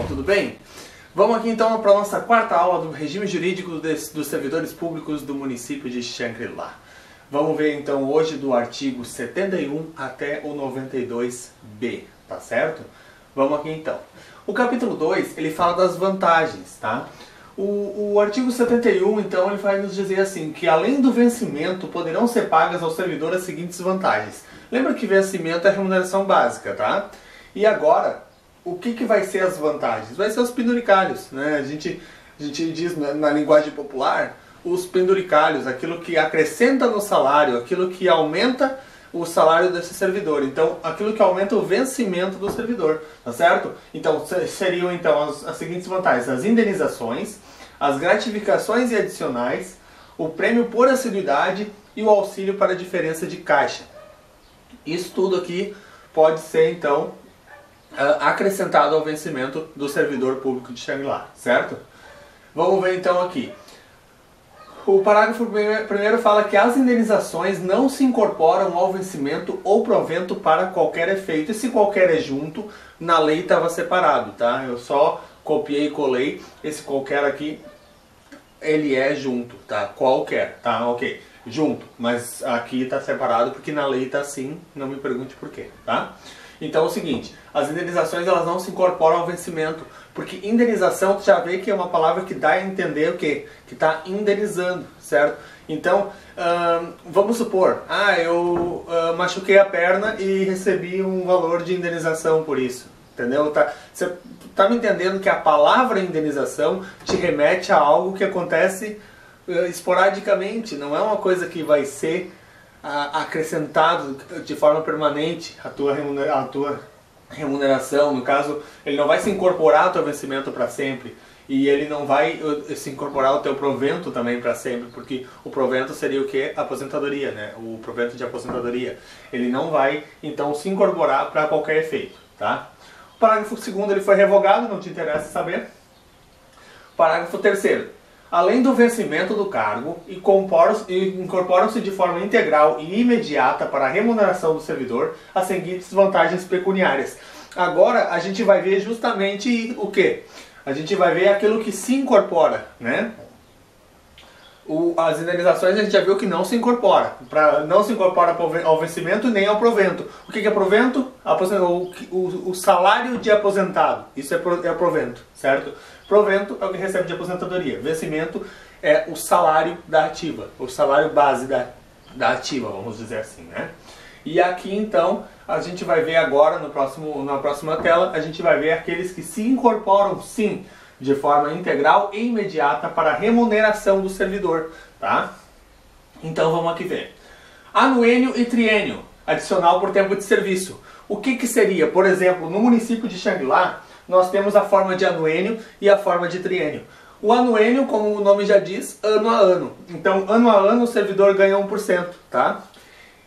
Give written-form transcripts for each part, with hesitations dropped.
tudo bem? Vamos aqui então para a nossa quarta aula do regime jurídico dos servidores públicos do município de Xangri-Lá. Vamos ver então hoje do artigo 71 até o 92b, tá certo? Vamos aqui então. O capítulo 2, ele fala das vantagens, tá? O artigo 71, então, ele vai nos dizer assim, que além do vencimento, poderão ser pagas ao servidor as seguintes vantagens. Lembra que vencimento é remuneração básica, tá? E agora, o que vai ser as vantagens? Vai ser os penduricalhos, né? A gente diz na linguagem popular, os penduricalhos, aquilo que acrescenta no salário, aquilo que aumenta o salário desse servidor. Então, aquilo que aumenta o vencimento do servidor, tá certo? Então, seriam então as seguintes vantagens: as indenizações, as gratificações e adicionais, o prêmio por assiduidade e o auxílio para a diferença de caixa. Isso tudo aqui pode ser então acrescentado ao vencimento do servidor público de Xangri-Lá, certo? Vamos ver então aqui. O parágrafo primeiro fala que as indenizações não se incorporam ao vencimento ou provento para qualquer efeito. E se qualquer é junto, na lei estava separado, tá? Eu só copiei e colei. Esse qualquer aqui, ele é junto, tá? Qualquer, tá? Ok. Junto. Mas aqui está separado porque na lei está assim. Não me pergunte por quê, tá? Então é o seguinte, as indenizações elas não se incorporam ao vencimento, porque indenização tu já vê que é uma palavra que dá a entender o quê? Que está indenizando, certo? Então, vamos supor, eu machuquei a perna e recebi um valor de indenização por isso, entendeu? Você tá me entendendo que a palavra indenização te remete a algo que acontece esporadicamente, não é uma coisa que vai ser acrescentado de forma permanente a tua remuneração. No caso, ele não vai se incorporar ao teu vencimento para sempre, e ele não vai se incorporar ao teu provento também para sempre, porque o provento seria o que? Aposentadoria, né? O provento de aposentadoria. Ele não vai então se incorporar para qualquer efeito, tá? O parágrafo 2º ele foi revogado, não te interessa saber. Parágrafo 3º. Além do vencimento do cargo, incorporam-se de forma integral e imediata para a remuneração do servidor as seguintes vantagens pecuniárias. Agora a gente vai ver justamente o que? A gente vai ver aquilo que se incorpora, né? As indenizações a gente já viu que não se incorpora. Não se incorpora ao vencimento nem ao provento. O que é provento? O salário de aposentado. Isso é provento, certo? Provento é o que recebe de aposentadoria. Vencimento é o salário da ativa. O salário base da ativa, vamos dizer assim, né? E aqui então, a gente vai ver agora, na próxima tela, a gente vai ver aqueles que se incorporam sim, de forma integral e imediata para a remuneração do servidor, tá? Então vamos aqui ver. Anuênio e triênio, adicional por tempo de serviço. O que seria? Por exemplo, no município de Xangri-Lá, nós temos a forma de anuênio e a forma de triênio. O anuênio, como o nome já diz, ano a ano. Então, ano a ano, o servidor ganha 1%, tá?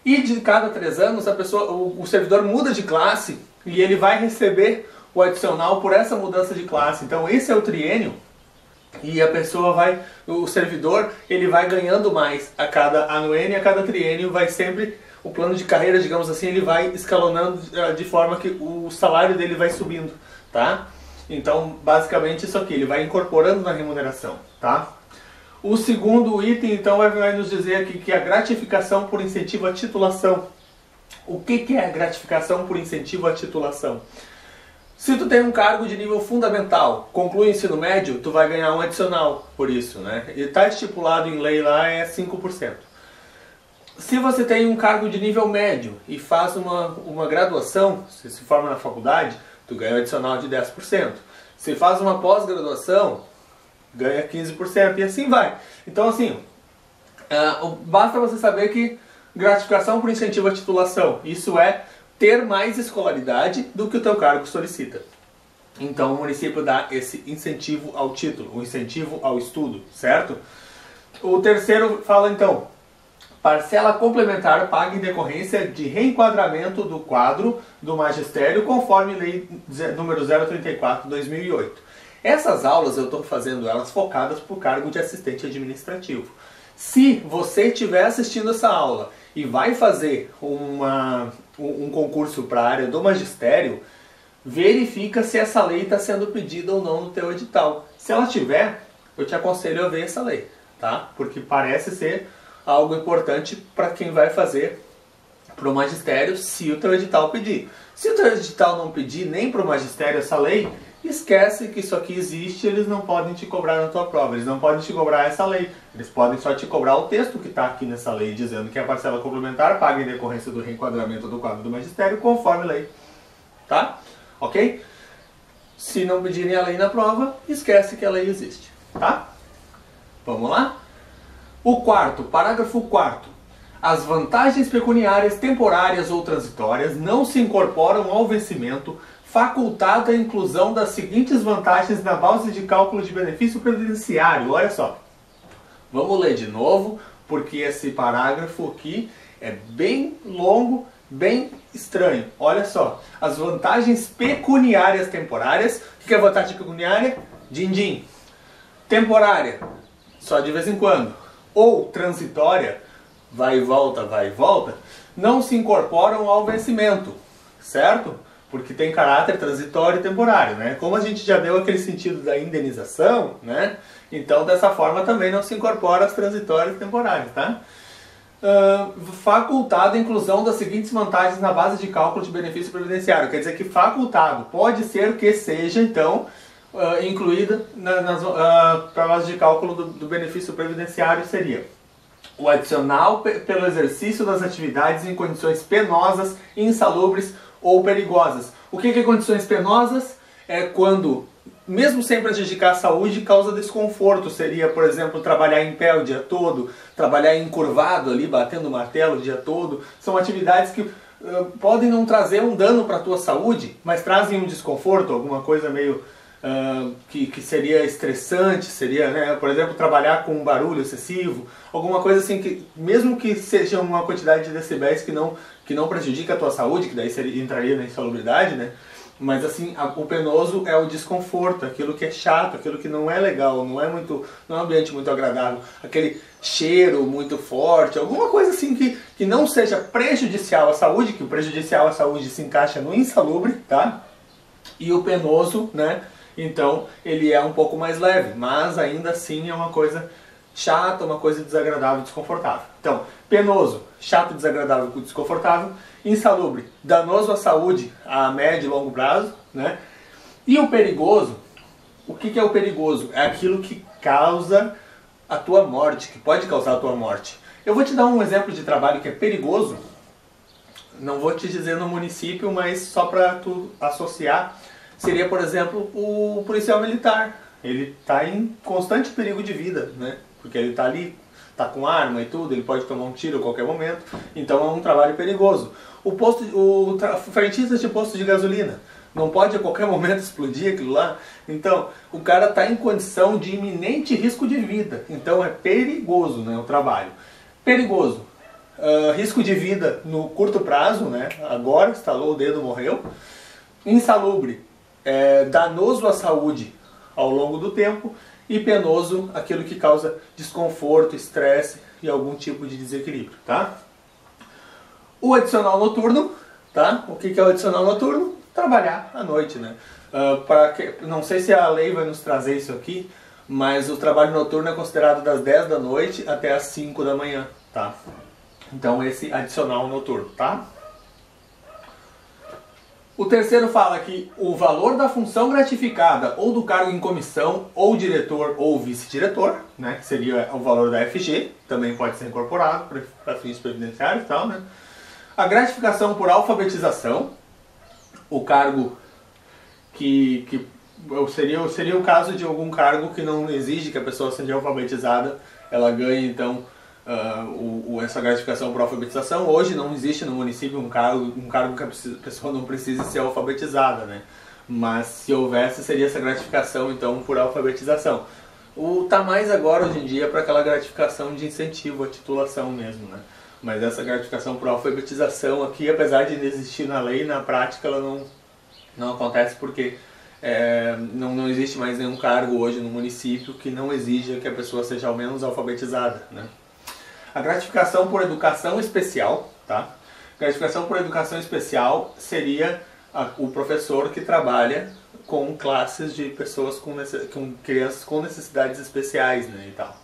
E de cada 3 anos, o servidor muda de classe e ele vai receber o adicional por essa mudança de classe. Então, esse é o triênio e o servidor, ele vai ganhando mais a cada anuênio e a cada triênio, vai sempre, o plano de carreira, digamos assim, ele vai escalonando de forma que o salário dele vai subindo, tá? Então, basicamente isso aqui, ele vai incorporando na remuneração, tá? O segundo item, então, vai nos dizer aqui que a gratificação por incentivo à titulação. O que é a gratificação por incentivo à titulação? Se tu tem um cargo de nível fundamental, conclui o ensino médio, tu vai ganhar um adicional por isso, né? E está estipulado em lei lá, é 5%. Se você tem um cargo de nível médio e faz uma graduação, se forma na faculdade, tu ganha um adicional de 10%. Se faz uma pós-graduação, ganha 15% e assim vai. Então assim, basta você saber que gratificação por incentivo à titulação, isso é ter mais escolaridade do que o teu cargo solicita. Então o município dá esse incentivo ao título, o incentivo ao estudo, certo? O terceiro fala então, parcela complementar paga em decorrência de reenquadramento do quadro do magistério conforme lei número 034/2008. Essas aulas eu estou fazendo elas focadas para o cargo de assistente administrativo. Se você estiver assistindo essa aula e vai fazer um concurso para a área do magistério, verifica se essa lei está sendo pedida ou não no teu edital. Se ela tiver, eu te aconselho a ver essa lei, tá? Porque parece ser algo importante para quem vai fazer para o magistério, se o teu edital pedir. Se o teu edital não pedir nem para o magistério essa lei, esquece que isso aqui existe, eles não podem te cobrar na tua prova, eles não podem te cobrar essa lei, eles podem só te cobrar o texto que está aqui nessa lei, dizendo que a parcela complementar paga em decorrência do reenquadramento do quadro do magistério, conforme lei. Tá? Ok? Se não pedirem a lei na prova, esquece que a lei existe. Tá? Vamos lá? O quarto, parágrafo 4º. As vantagens pecuniárias temporárias ou transitórias não se incorporam ao vencimento, facultada a inclusão das seguintes vantagens na base de cálculo de benefício previdenciário. Olha só. Vamos ler de novo, porque esse parágrafo aqui é bem longo, bem estranho. Olha só. As vantagens pecuniárias temporárias. O que é vantagem pecuniária? Din-din. Temporária. Só de vez em quando. Ou transitória. Vai e volta, não se incorporam ao vencimento, certo? Porque tem caráter transitório e temporário, né? Como a gente já deu aquele sentido da indenização, né? Então, dessa forma, também não se incorpora as transitórias e temporárias, tá? Facultado a inclusão das seguintes vantagens na base de cálculo de benefício previdenciário. Quer dizer que facultado pode ser que seja, então, incluída para a base de cálculo do benefício previdenciário seria o adicional pelo exercício das atividades em condições penosas, insalubres ou perigosas. O que é condições penosas? É quando, mesmo sem prejudicar a saúde, causa desconforto. Seria, por exemplo, trabalhar em pé o dia todo, trabalhar encurvado ali, batendo martelo o dia todo. São atividades que podem não trazer um dano para a tua saúde, mas trazem um desconforto, alguma coisa meio... que seria estressante, seria, né, por exemplo, trabalhar com um barulho excessivo, alguma coisa assim que, mesmo que seja uma quantidade de decibéis que não prejudica a tua saúde, que daí entraria na insalubridade, né, mas assim, o penoso é o desconforto, aquilo que é chato, aquilo que não é legal, não é um ambiente muito agradável, aquele cheiro muito forte, alguma coisa assim que não seja prejudicial à saúde, que o prejudicial à saúde se encaixa no insalubre, tá? E o penoso, né? Então ele é um pouco mais leve, mas ainda assim é uma coisa chata, uma coisa desagradável, desconfortável. Então, penoso, chato, desagradável, desconfortável. Insalubre, danoso à saúde a médio e longo prazo, né? E o perigoso, o que é o perigoso? É aquilo que causa a tua morte, que pode causar a tua morte. Eu vou te dar um exemplo de trabalho que é perigoso. Não vou te dizer no município, mas só para tu associar. Seria, por exemplo, o policial militar. Ele está em constante perigo de vida, né? Porque ele está ali, está com arma e tudo, ele pode tomar um tiro a qualquer momento. Então é um trabalho perigoso. O frentista de posto de gasolina. Não pode a qualquer momento explodir aquilo lá. Então, o cara está em condição de iminente risco de vida. Então é perigoso, né, o trabalho. Perigoso. Risco de vida no curto prazo, né? Agora, estalou o dedo, morreu. Insalubre. Danoso à saúde ao longo do tempo, e penoso, aquilo que causa desconforto, estresse e algum tipo de desequilíbrio, tá? O adicional noturno, tá? O que é o adicional noturno? Trabalhar à noite, né? Não sei se a lei vai nos trazer isso aqui, mas o trabalho noturno é considerado das 10 da noite até as 5 da manhã, tá? Então esse adicional noturno, tá? O terceiro fala que o valor da função gratificada ou do cargo em comissão, ou diretor ou vice-diretor, né, que seria o valor da FG, também pode ser incorporado para fins previdenciários e tal, né? A gratificação por alfabetização, o cargo que seria o caso de algum cargo que não exige que a pessoa seja alfabetizada, ela ganha então essa gratificação por alfabetização. Hoje não existe no município um cargo que a pessoa não precise ser alfabetizada, né? Mas se houvesse, seria essa gratificação então por alfabetização. Tá mais agora hoje em dia para aquela gratificação de incentivo à titulação mesmo, né? Mas essa gratificação por alfabetização aqui, apesar de existir na lei, na prática ela não acontece porque não existe mais nenhum cargo hoje no município que não exija que a pessoa seja ao menos alfabetizada, né? A gratificação por educação especial, tá? Gratificação por educação especial seria o professor que trabalha com classes de pessoas com crianças com necessidades especiais, né, e tal.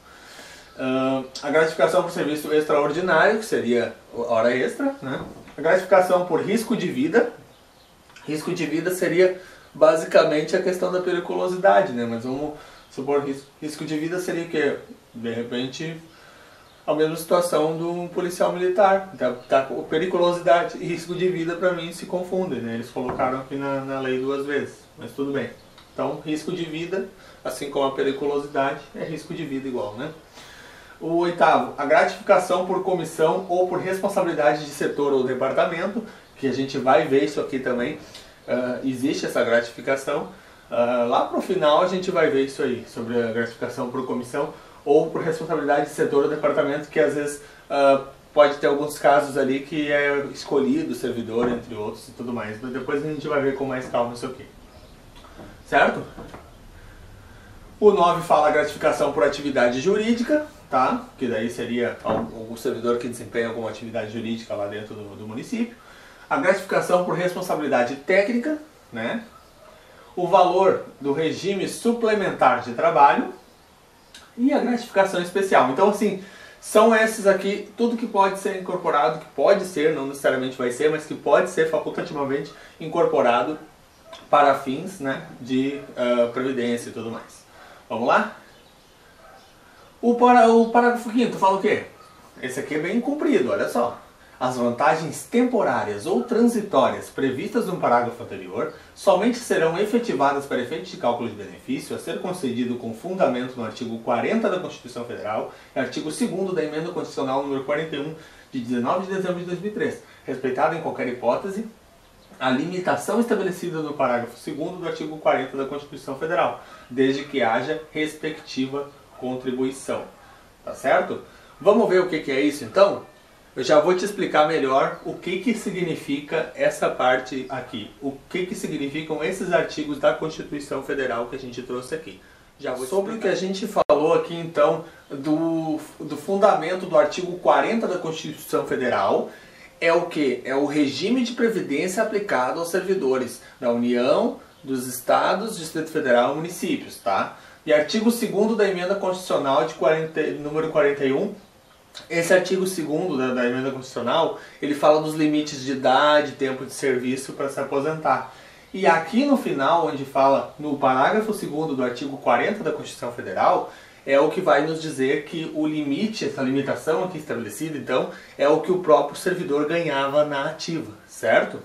A gratificação por serviço extraordinário, que seria hora extra, né? A gratificação por risco de vida. Risco de vida seria basicamente a questão da periculosidade, né? Mas vamos supor, risco de vida seria o quê? De repente, a mesma situação do policial militar. Periculosidade e risco de vida, para mim, se confundem, né? Eles colocaram aqui na lei 2 vezes, mas tudo bem. Então, risco de vida, assim como a periculosidade, é risco de vida igual, né? O 8º, a gratificação por comissão ou por responsabilidade de setor ou departamento, que a gente vai ver isso aqui também. Existe essa gratificação. Lá para o final a gente vai ver isso aí, sobre a gratificação por comissão ou por responsabilidade de setor ou departamento, que às vezes pode ter alguns casos ali que é escolhido o servidor, entre outros e tudo mais. Mas depois a gente vai ver com mais calma isso aqui. Certo? O 9 fala a gratificação por atividade jurídica, tá? Que daí seria o servidor que desempenha alguma atividade jurídica lá dentro do município. A gratificação por responsabilidade técnica, né? O valor do regime suplementar de trabalho e a gratificação especial. Então, assim, são esses aqui, tudo que pode ser incorporado, que pode ser, não necessariamente vai ser, mas que pode ser facultativamente incorporado para fins, né, de previdência e tudo mais. Vamos lá? O parágrafo 5º fala o quê? Esse aqui é bem comprido, olha só. As vantagens temporárias ou transitórias previstas no parágrafo anterior somente serão efetivadas para efeitos de cálculo de benefício a ser concedido com fundamento no artigo 40 da Constituição Federal e artigo 2º da Emenda Constitucional número 41 de 19 de dezembro de 2003, respeitada em qualquer hipótese a limitação estabelecida no parágrafo 2º do artigo 40 da Constituição Federal, desde que haja respectiva contribuição. Tá certo? Vamos ver o que é isso então? Eu já vou te explicar melhor o que significa essa parte aqui. O que significam esses artigos da Constituição Federal que a gente trouxe aqui. Sobre o que a gente falou aqui então do fundamento do artigo 40 da Constituição Federal, é o que? É o regime de previdência aplicado aos servidores da União, dos Estados, Distrito Federal e municípios, tá? E artigo 2º da Emenda Constitucional número 41, esse artigo 2º da Emenda Constitucional, ele fala dos limites de idade, tempo de serviço para se aposentar. E aqui no final, onde fala no parágrafo 2º do artigo 40 da Constituição Federal, é o que vai nos dizer que o limite, essa limitação aqui estabelecida, então, é o que o próprio servidor ganhava na ativa, certo?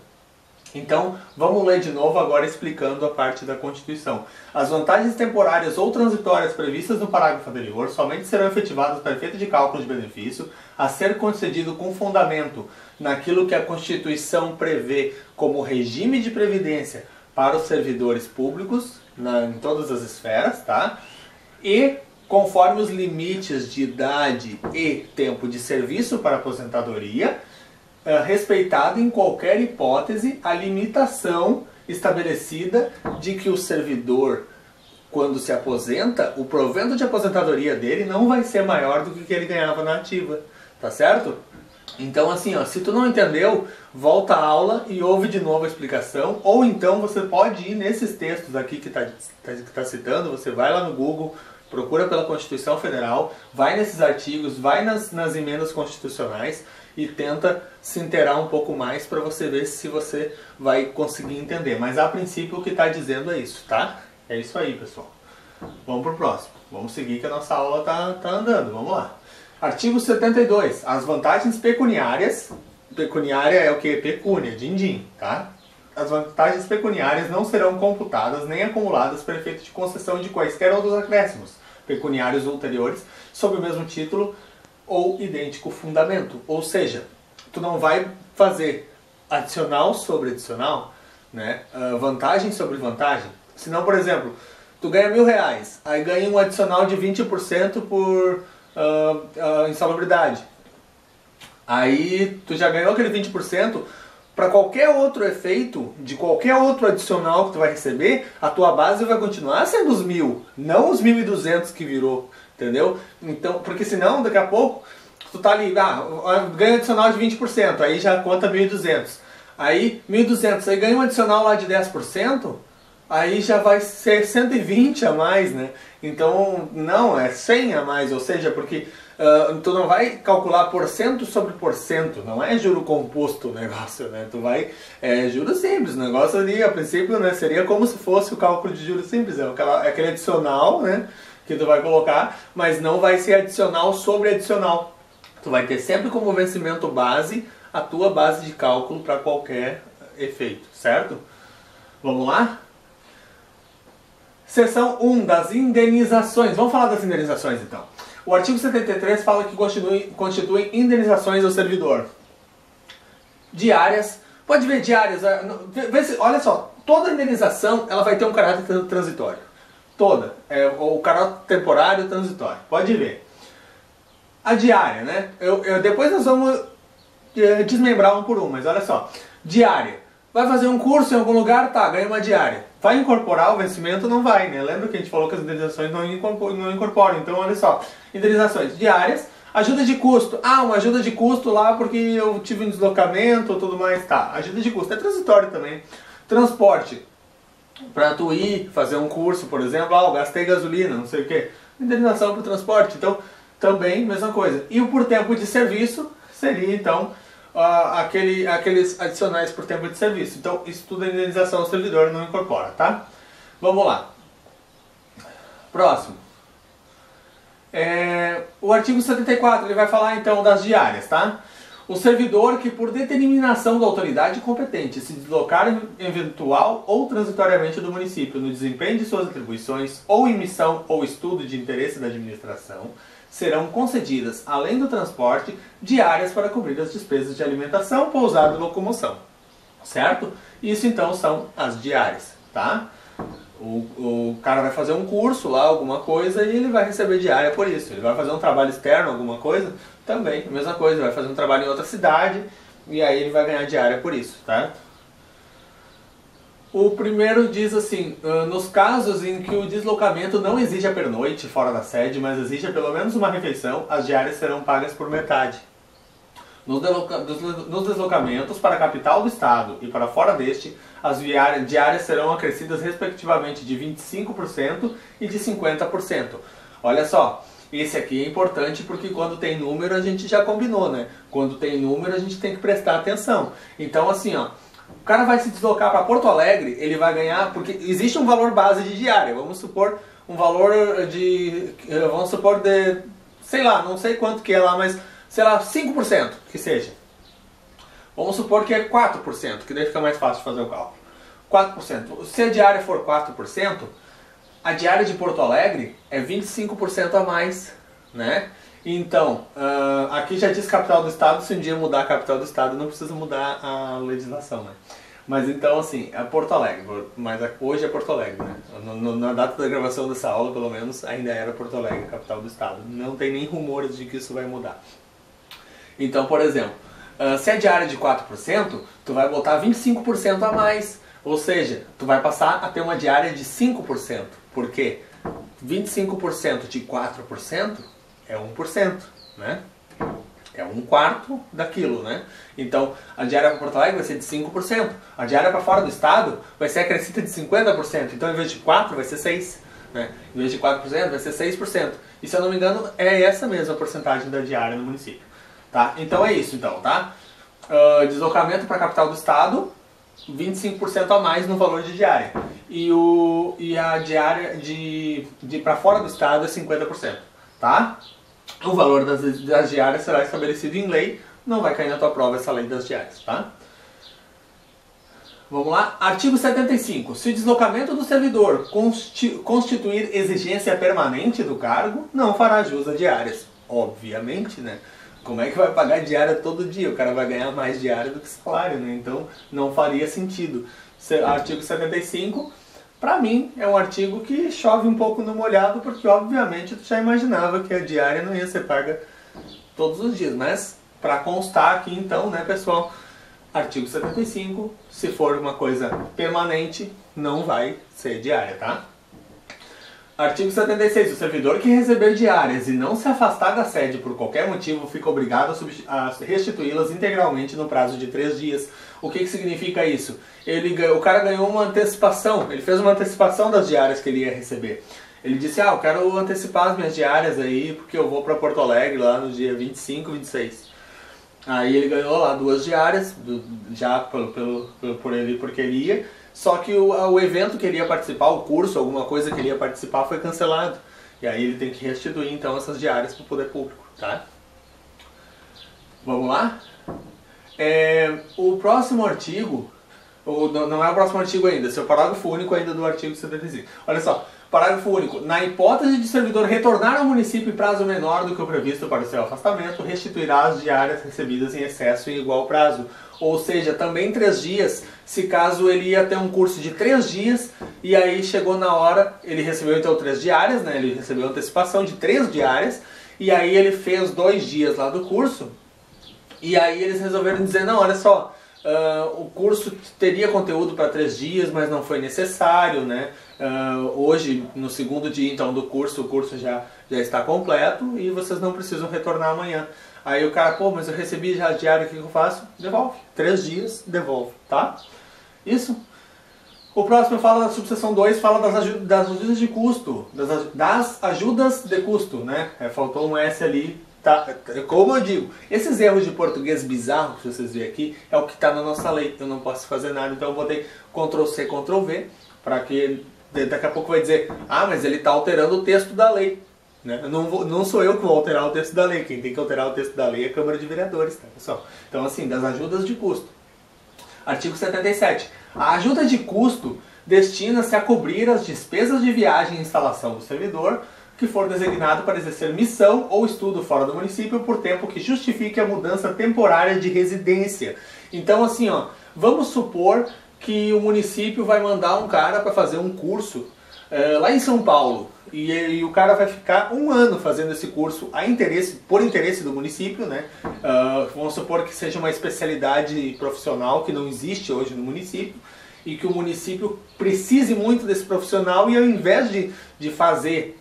Então, vamos ler de novo agora explicando a parte da Constituição. As vantagens temporárias ou transitórias previstas no parágrafo anterior somente serão efetivadas para efeito de cálculo de benefício a ser concedido com fundamento naquilo que a Constituição prevê como regime de previdência para os servidores públicos, em todas as esferas, tá? E conforme os limites de idade e tempo de serviço para aposentadoria, respeitado em qualquer hipótese a limitação estabelecida de que o servidor, quando se aposenta, o provento de aposentadoria dele não vai ser maior do que ele ganhava na ativa, tá certo? Então assim, ó, se tu não entendeu, volta à aula e ouve de novo a explicação, ou então você pode ir nesses textos aqui que tá citando, você vai lá no Google, procura pela Constituição Federal, vai nesses artigos, vai nas emendas constitucionais e tenta se inteirar um pouco mais para você ver se você vai conseguir entender. Mas a princípio o que está dizendo é isso, tá? É isso aí, pessoal. Vamos pro próximo. Vamos seguir que a nossa aula tá andando. Vamos lá. Artigo 72. As vantagens pecuniárias. Pecuniária é o que? Pecúnia, din-din, tá? As vantagens pecuniárias não serão computadas nem acumuladas para efeito de concessão de quaisquer outros acréscimos pecuniários ulteriores sob o mesmo título ou idêntico fundamento. Ou seja, tu não vai fazer adicional sobre adicional, né? Vantagem sobre vantagem. Senão, por exemplo, tu ganha R$1.000, aí ganha um adicional de 20% por insalubridade. Aí tu já ganhou aquele 20%, para qualquer outro efeito, de qualquer outro adicional que tu vai receber, a tua base vai continuar sendo os 1.000, não os 1.200 que virou, entendeu? Então, porque senão, daqui a pouco, tu tá ali, ganha adicional de 20%, aí já conta 1.200. Aí 1.200, aí ganha um adicional lá de 10%, aí já vai ser 120 a mais, né? Então, não, é 100 a mais, ou seja, porque tu não vai calcular porcento sobre porcento, não é juro composto o negócio, né? Tu vai, juro simples, o negócio ali, a princípio, né, seria como se fosse o cálculo de juros simples, aquele adicional, né, que tu vai colocar, mas não vai ser adicional sobre adicional. Tu vai ter sempre como vencimento base a tua base de cálculo para qualquer efeito, certo? Vamos lá? Seção 1 das indenizações. Vamos falar das indenizações então. O artigo 73 fala que constituem indenizações ao servidor. Diárias. Pode ver diárias. Olha só, toda indenização ela vai ter um caráter transitório. Toda. O caráter temporário transitório. Pode ver. A diária, né? Depois nós vamos desmembrar um por um, mas olha só. Diária. Vai fazer um curso em algum lugar? Tá, ganha uma diária. Vai incorporar o vencimento? Não vai, né? Lembra que a gente falou que as indenizações não incorporam. Então, olha só. Indenizações diárias. Ajuda de custo. Ah, uma ajuda de custo lá porque eu tive um deslocamento ou tudo mais. Tá, ajuda de custo. É transitório também. Transporte. Pra tu ir fazer um curso, por exemplo. Ah, eu gastei gasolina, não sei o quê. Indenização para o transporte. Então, também, mesma coisa. E o por tempo de serviço seria, então, aqueles adicionais por tempo de serviço. Então, isso tudo é indenização ao servidor, não incorpora, tá? Vamos lá. Próximo. O artigo 74, ele vai falar, então, das diárias, tá? O servidor que, por determinação da autoridade competente, se deslocar eventual ou transitoriamente do município no desempenho de suas atribuições ou em missão ou estudo de interesse da administração, serão concedidas, além do transporte, diárias para cobrir as despesas de alimentação, pousada e locomoção. Certo? Isso então são as diárias, tá? O cara vai fazer um curso lá, alguma coisa, e ele vai receber diária por isso. Ele vai fazer um trabalho externo, alguma coisa, também, a mesma coisa. Ele vai fazer um trabalho em outra cidade, e aí ele vai ganhar diária por isso, tá? O primeiro diz assim, nos casos em que o deslocamento não exige a pernoite fora da sede, mas exige pelo menos uma refeição, as diárias serão pagas por metade. Nos deslocamentos para a capital do estado e para fora deste, as diárias serão acrescidas respectivamente de 25% e de 50%. Olha só, esse aqui é importante porque quando tem número a gente já combinou, né? Quando tem número a gente tem que prestar atenção. Então assim, ó, o cara vai se deslocar para Porto Alegre, ele vai ganhar, porque existe um valor base de diária, vamos supor um valor de, sei lá, não sei quanto que é lá, mas sei lá, 5% que seja. Vamos supor que é 4%, que daí fica mais fácil de fazer o cálculo. 4%. Se a diária for 4%, a diária de Porto Alegre é 25% a mais, né? Então, aqui já diz capital do estado, se um dia mudar a capital do estado não precisa mudar a legislação, né? Mas então assim, é Porto Alegre, mas hoje é Porto Alegre, né? Na data da gravação dessa aula, pelo menos, ainda era Porto Alegre, capital do estado. Não tem nem rumores de que isso vai mudar. Então, por exemplo, se a diária é de 4%, tu vai botar 25% a mais. Ou seja, tu vai passar a ter uma diária de 5%. Por quê? 25% de 4% é 1%, né? É 1/4 daquilo, né? Então, a diária para Porto Alegre vai ser de 5%. A diária para fora do estado vai ser acrescida de 50%. Então, em vez de 4, vai ser 6%. Né? Em vez de 4%, vai ser 6%. E, se eu não me engano, é essa mesma porcentagem da diária no município. Tá? Então, é isso, então, tá? Deslocamento para a capital do estado, 25% a mais no valor de diária. E a diária de para fora do estado é 50%. Tá? O valor das diárias será estabelecido em lei, não vai cair na tua prova essa lei das diárias, tá? Vamos lá? Artigo 75. Se o deslocamento do servidor constituir exigência permanente do cargo, não fará jus a diárias. Obviamente, né? Como é que vai pagar diária todo dia? O cara vai ganhar mais diária do que salário, né? Então, não faria sentido. Artigo 75... Pra mim, é um artigo que chove um pouco no molhado, porque obviamente tu já imaginava que a diária não ia ser paga todos os dias. Mas, para constar aqui então, né, pessoal, artigo 75, se for uma coisa permanente, não vai ser diária, tá? Artigo 76. O servidor que receber diárias e não se afastar da sede por qualquer motivo fica obrigado a restituí-las integralmente no prazo de 3 dias. O que significa isso? O cara ganhou uma antecipação, ele fez uma antecipação das diárias que ele ia receber. Ele disse, eu quero antecipar as minhas diárias aí, porque eu vou para Porto Alegre lá no dia 25 e 26. Aí ele ganhou lá 2 diárias, já por ele, porque ele ia. Só que o evento que ele ia participar, o curso, alguma coisa que ele ia participar foi cancelado. E aí ele tem que restituir então essas diárias para o poder público, tá? Vamos lá? O próximo artigo, não é o próximo artigo ainda, esse é o parágrafo único ainda do artigo 75. Olha só, parágrafo único. Na hipótese de servidor retornar ao município em prazo menor do que o previsto para o seu afastamento, restituirá as diárias recebidas em excesso em igual prazo. Ou seja, também 3 dias, se caso ele ia ter um curso de 3 dias, e aí chegou na hora, ele recebeu então 3 diárias, né? Ele recebeu antecipação de 3 diárias, e aí ele fez 2 dias lá do curso, e aí eles resolveram dizer, não, olha só, o curso teria conteúdo para 3 dias, mas não foi necessário, né? Hoje, no segundo dia então do curso, o curso já está completo e vocês não precisam retornar amanhã. Aí o cara, mas eu recebi já a diária, o que eu faço? Devolve. 3 dias, devolve, tá? Isso. O próximo fala da subseção 2, fala das ajudas de custo, das ajudas de custo, né? Faltou um S ali. Tá, como eu digo, esses erros de português bizarro que vocês veem aqui é o que está na nossa lei. Eu não posso fazer nada, então eu botei Ctrl+C, Ctrl+V, para que daqui a pouco vai dizer, mas ele está alterando o texto da lei. Né? Não sou eu que vou alterar o texto da lei, quem tem que alterar o texto da lei é a Câmara de Vereadores, tá, pessoal? Então assim, das ajudas de custo. Artigo 77. A ajuda de custo destina-se a cobrir as despesas de viagem e instalação do servidor que for designado para exercer missão ou estudo fora do município por tempo que justifique a mudança temporária de residência. Então assim, vamos supor que o município vai mandar um cara para fazer um curso lá em São Paulo e o cara vai ficar 1 ano fazendo esse curso por interesse do município, né? Vamos supor que seja uma especialidade profissional que não existe hoje no município e que o município precise muito desse profissional e ao invés de fazer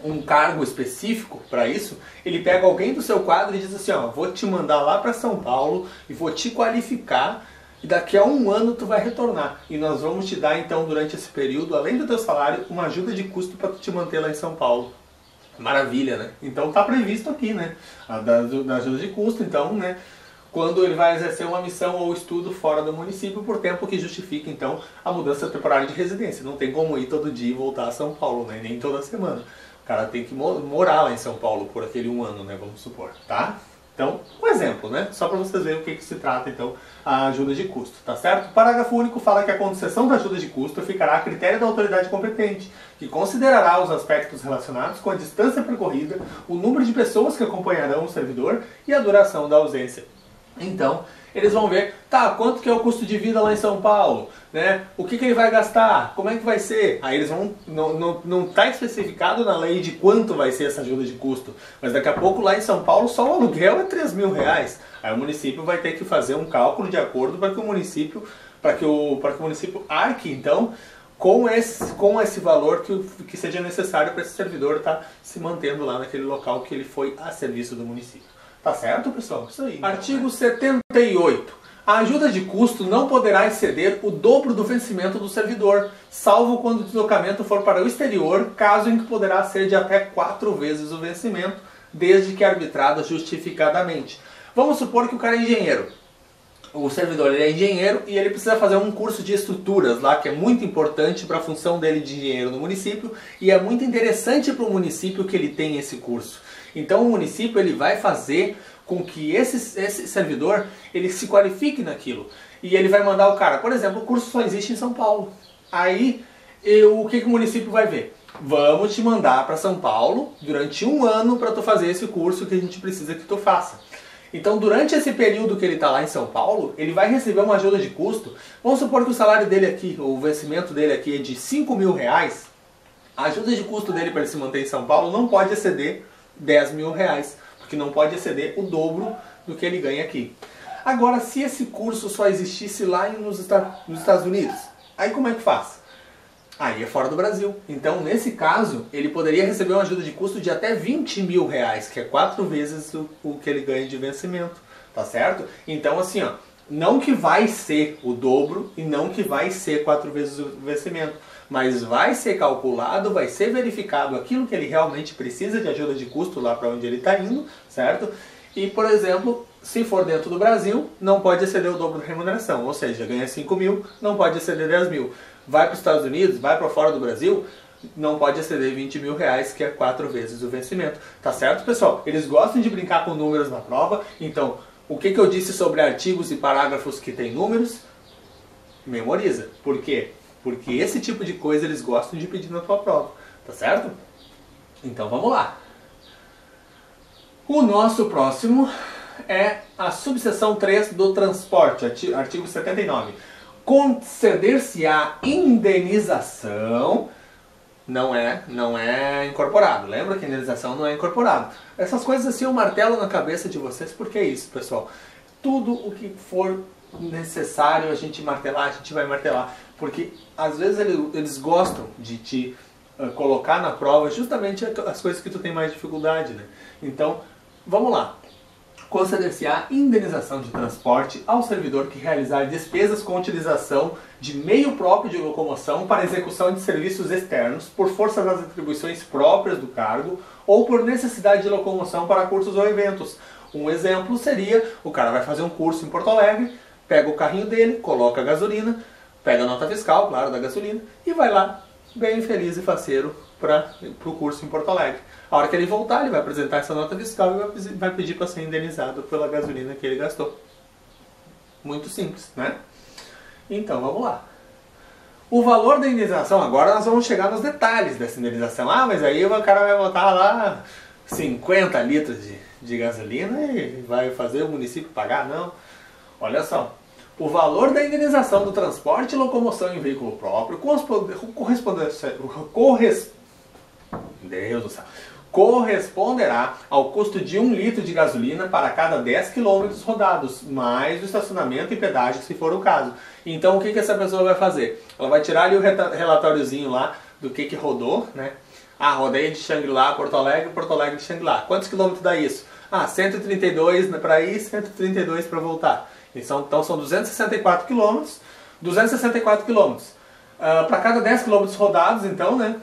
um cargo específico para isso, ele pega alguém do seu quadro e diz assim, vou te mandar lá para São Paulo e vou te qualificar e daqui a 1 ano tu vai retornar. E nós vamos te dar então durante esse período, além do teu salário, uma ajuda de custo para tu te manter lá em São Paulo. Maravilha, né? Então tá previsto aqui, né? Da ajuda de custo, então, né? Quando ele vai exercer uma missão ou estudo fora do município por tempo que justifique então a mudança temporária de residência. Não tem como ir todo dia e voltar a São Paulo, né? Nem toda semana. O cara tem que morar lá em São Paulo por aquele 1 ano, né? Vamos supor, tá? Então, um exemplo, né? Só para vocês verem o que se trata, então, a ajuda de custo, tá certo? O parágrafo único fala que a concessão da ajuda de custo ficará a critério da autoridade competente, que considerará os aspectos relacionados com a distância percorrida, o número de pessoas que acompanharão o servidor e a duração da ausência. Então, eles vão ver, quanto que é o custo de vida lá em São Paulo, né? O que ele vai gastar, como é que vai ser? Aí eles vão, não está especificado na lei de quanto vai ser essa ajuda de custo, mas daqui a pouco lá em São Paulo só o aluguel é 3 mil reais. Aí o município vai ter que fazer um cálculo de acordo para que o município arque então com esse valor que seja necessário para esse servidor estar se mantendo lá naquele local que ele foi a serviço do município. Tá certo, pessoal? Isso aí. Artigo 78. A ajuda de custo não poderá exceder o dobro do vencimento do servidor, salvo quando o deslocamento for para o exterior, caso em que poderá ser de até 4 vezes o vencimento, desde que arbitrado justificadamente. Vamos supor que o cara é engenheiro. O servidor ele é engenheiro e ele precisa fazer um curso de estruturas lá, que é muito importante para a função dele de engenheiro no município, e é muito interessante para o município que ele tenha esse curso. Então o município ele vai fazer com que esse servidor ele se qualifique naquilo. E ele vai mandar o cara, por exemplo, o curso só existe em São Paulo. Aí o que o município vai ver? Vamos te mandar para São Paulo durante 1 ano para tu fazer esse curso que a gente precisa que tu faça. Então durante esse período que ele está lá em São Paulo, ele vai receber uma ajuda de custo. Vamos supor que o salário dele aqui, o vencimento dele aqui é de 5 mil reais. A ajuda de custo dele para ele se manter em São Paulo não pode exceder 10 mil reais, porque não pode exceder o dobro do que ele ganha aqui. Agora, se esse curso só existisse lá nos Estados Unidos, aí como é que faz? Aí é fora do Brasil. Então, nesse caso, ele poderia receber uma ajuda de custo de até 20 mil reais, que é 4 vezes o que ele ganha de vencimento, tá certo? Então, assim, ó, não que vai ser o dobro e não que vai ser 4 vezes o vencimento, mas vai ser calculado, vai ser verificado aquilo que ele realmente precisa de ajuda de custo lá para onde ele está indo, certo? E, por exemplo, se for dentro do Brasil, não pode exceder o dobro da remuneração, ou seja, ganha 5 mil, não pode exceder 10 mil. Vai para os Estados Unidos, vai para fora do Brasil, não pode exceder 20 mil reais, que é 4 vezes o vencimento. Tá certo, pessoal? Eles gostam de brincar com números na prova, então, o que eu disse sobre artigos e parágrafos que tem números? Memoriza. Por quê? Porque esse tipo de coisa eles gostam de pedir na tua prova, tá certo? Então vamos lá. O nosso próximo é a subseção 3 do transporte, artigo 79. Conceder-se-á indenização, não é incorporado. Lembra que indenização não é incorporado. Essas coisas assim eu martelo na cabeça de vocês, porque é isso, pessoal. Tudo o que for necessário a gente martelar, a gente vai martelar. Porque às vezes eles gostam de te colocar na prova justamente as coisas que tu tem mais dificuldade, né? Então, vamos lá. Conceder-se-á indenização de transporte ao servidor que realizar despesas com utilização de meio próprio de locomoção para execução de serviços externos por força das atribuições próprias do cargo ou por necessidade de locomoção para cursos ou eventos. Um exemplo seria, o cara vai fazer um curso em Porto Alegre, pega o carrinho dele, coloca a gasolina, pega a nota fiscal, claro, da gasolina, e vai lá, bem feliz e faceiro, para o curso em Porto Alegre. A hora que ele voltar, ele vai apresentar essa nota fiscal e vai pedir para ser indenizado pela gasolina que ele gastou. Muito simples, né? Então, vamos lá. O valor da indenização, agora nós vamos chegar nos detalhes dessa indenização. Ah, mas aí o cara vai botar lá 50 litros de gasolina e vai fazer o município pagar? Não. Olha só. O valor da indenização do transporte e locomoção em veículo próprio corresponderá ao custo de 1 litro de gasolina para cada 10 km rodados, mais o estacionamento e pedágio, se for o caso. Então, o que essa pessoa vai fazer? Ela vai tirar ali o relatóriozinho lá do que rodou, né? Ah, rodei de Xangri-Lá a Porto Alegre de Xangri-Lá. Quantos quilômetros dá isso? Ah, 132 para ir, 132 para voltar. Então são 264 quilômetros. 264 quilômetros. Para cada 10 quilômetros rodados, então, né?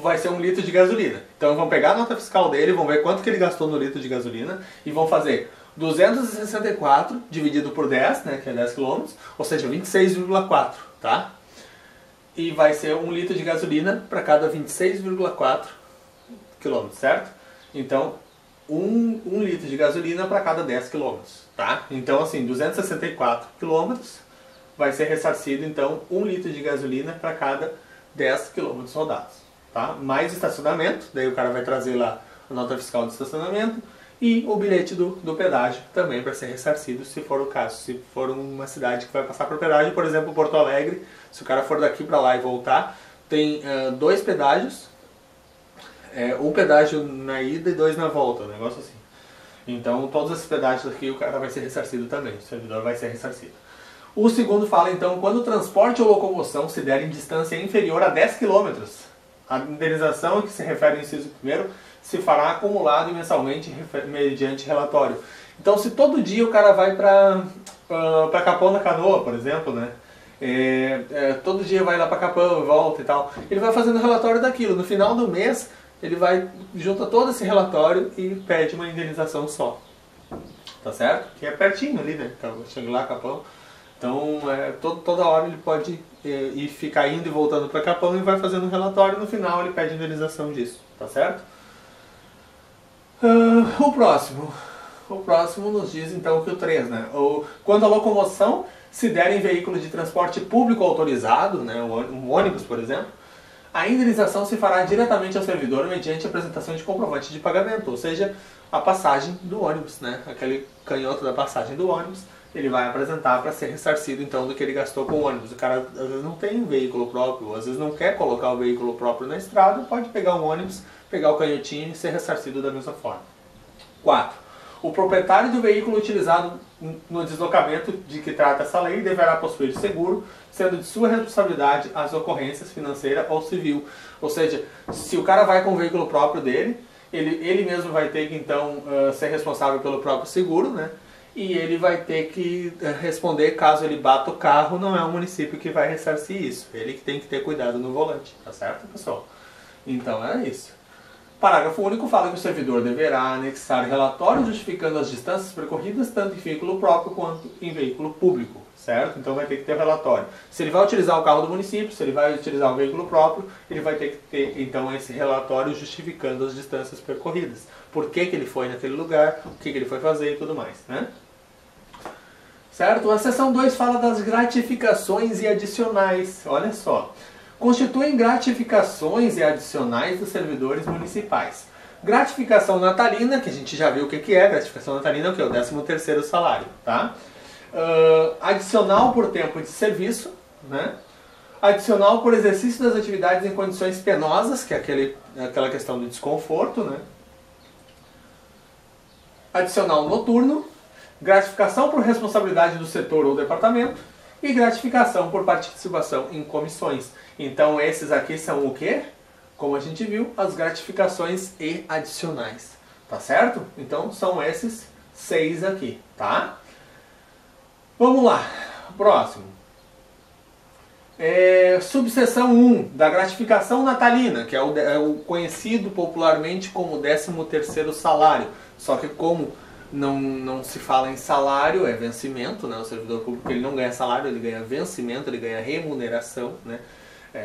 Vai ser 1 litro de gasolina. Então vão pegar a nota fiscal dele, vão ver quanto que ele gastou no litro de gasolina e vão fazer 264 dividido por 10, né, que é 10 km, ou seja, 26,4, tá? E vai ser 1 litro de gasolina para cada 26,4 km, certo? Então, 1 litro de gasolina para cada 10 km, tá? Então, assim, 264 km vai ser ressarcido, então, 1 litro de gasolina para cada 10 km rodados, tá? Mais estacionamento, daí o cara vai trazer lá a nota fiscal de estacionamento e o bilhete do pedágio também para ser ressarcido, se for o caso. Se for uma cidade que vai passar por pedágio, por exemplo, Porto Alegre, se o cara for daqui para lá e voltar, tem 2 pedágios, um pedágio na ida e 2 na volta, um negócio assim. Então, todos esses pedágios aqui o cara vai ser ressarcido também, o servidor vai ser ressarcido. O segundo fala, então, quando o transporte ou locomoção se der em distância inferior a 10 km, a indenização que se refere ao inciso 1º se fará acumulado mensalmente mediante relatório. Então, se todo dia o cara vai para Capão da Canoa, por exemplo, né? Todo dia vai lá para Capão e volta e tal, ele vai fazendo relatório daquilo. No final do mês, ele vai, junta todo esse relatório e pede uma indenização só. Tá certo? Que é pertinho ali, né? Chega lá, Capão. Então, toda hora ele pode ficar indo e voltando para Capão e vai fazendo um relatório. No final ele pede indenização disso, tá certo? O próximo nos diz então que o 3, né? Quando a locomoção se der em veículo de transporte público autorizado, né? Um ônibus, por exemplo, a indenização se fará diretamente ao servidor mediante a apresentação de comprovante de pagamento, ou seja, a passagem do ônibus, né? Aquele canhoto da passagem do ônibus, ele vai apresentar para ser ressarcido então do que ele gastou com o ônibus. O cara às vezes não tem um veículo próprio, às vezes não quer colocar o veículo próprio na estrada, pode pegar um ônibus, pegar o canhotinho e ser ressarcido da mesma forma. 4. O proprietário do veículo utilizado no deslocamento de que trata essa lei deverá possuir seguro, sendo de sua responsabilidade as ocorrências financeira ou civil. Ou seja, se o cara vai com o veículo próprio dele, ele mesmo vai ter que então ser responsável pelo próprio seguro, né? E ele vai ter que responder caso ele bata o carro, não é o município que vai ressarcir isso. Ele que tem que ter cuidado no volante, tá certo, pessoal? Então é isso. Parágrafo único fala que o servidor deverá anexar relatório justificando as distâncias percorridas tanto em veículo próprio quanto em veículo público, certo? Então vai ter que ter relatório. Se ele vai utilizar o carro do município, se ele vai utilizar o veículo próprio, ele vai ter que ter então esse relatório justificando as distâncias percorridas. Por que ele foi naquele lugar, o que ele foi fazer e tudo mais, né? Certo? A seção 2 fala das gratificações e adicionais. Olha só. Constituem gratificações e adicionais dos servidores municipais. Gratificação natalina, que a gente já viu o que é. Gratificação natalina é o que? O 13º salário, tá? Adicional por tempo de serviço, né? Adicional por exercício das atividades em condições penosas, que é aquela questão do desconforto, né? Adicional noturno. Gratificação por responsabilidade do setor ou departamento e gratificação por participação em comissões. Então esses aqui são o quê? Como a gente viu, as gratificações e adicionais. Tá certo? Então são esses 6 aqui, tá? Vamos lá, próximo. Subseção 1 da gratificação natalina, que é o conhecido popularmente como 13º salário. Só que como não se fala em salário, é vencimento, né? O servidor público ele não ganha salário, ele ganha vencimento, ele ganha remuneração, né?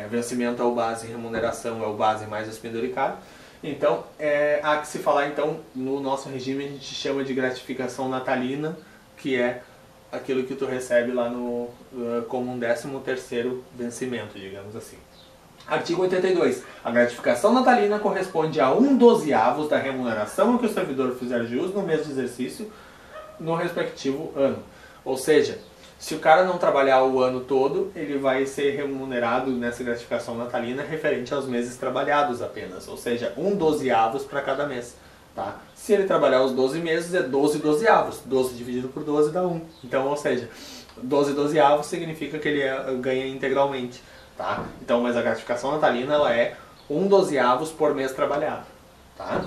Vencimento é o base, remuneração é o base mais o penduricário. Então, há que se falar, então, no nosso regime a gente chama de gratificação natalina, que é aquilo que tu recebe lá como um 13º vencimento, digamos assim. Artigo 82. A gratificação natalina corresponde a 1/12 da remuneração que o servidor fizer jus no mês de exercício no respectivo ano. Ou seja, se o cara não trabalhar o ano todo, ele vai ser remunerado nessa gratificação natalina referente aos meses trabalhados apenas. Ou seja, 1/12 para cada mês. Tá? Se ele trabalhar os 12 meses, é 12/12. 12 dividido por 12 dá 1. Então, ou seja, 12/12 significa que ele ganha integralmente. Tá? Então, mas a gratificação natalina ela é 1/12 por mês trabalhado. Tá?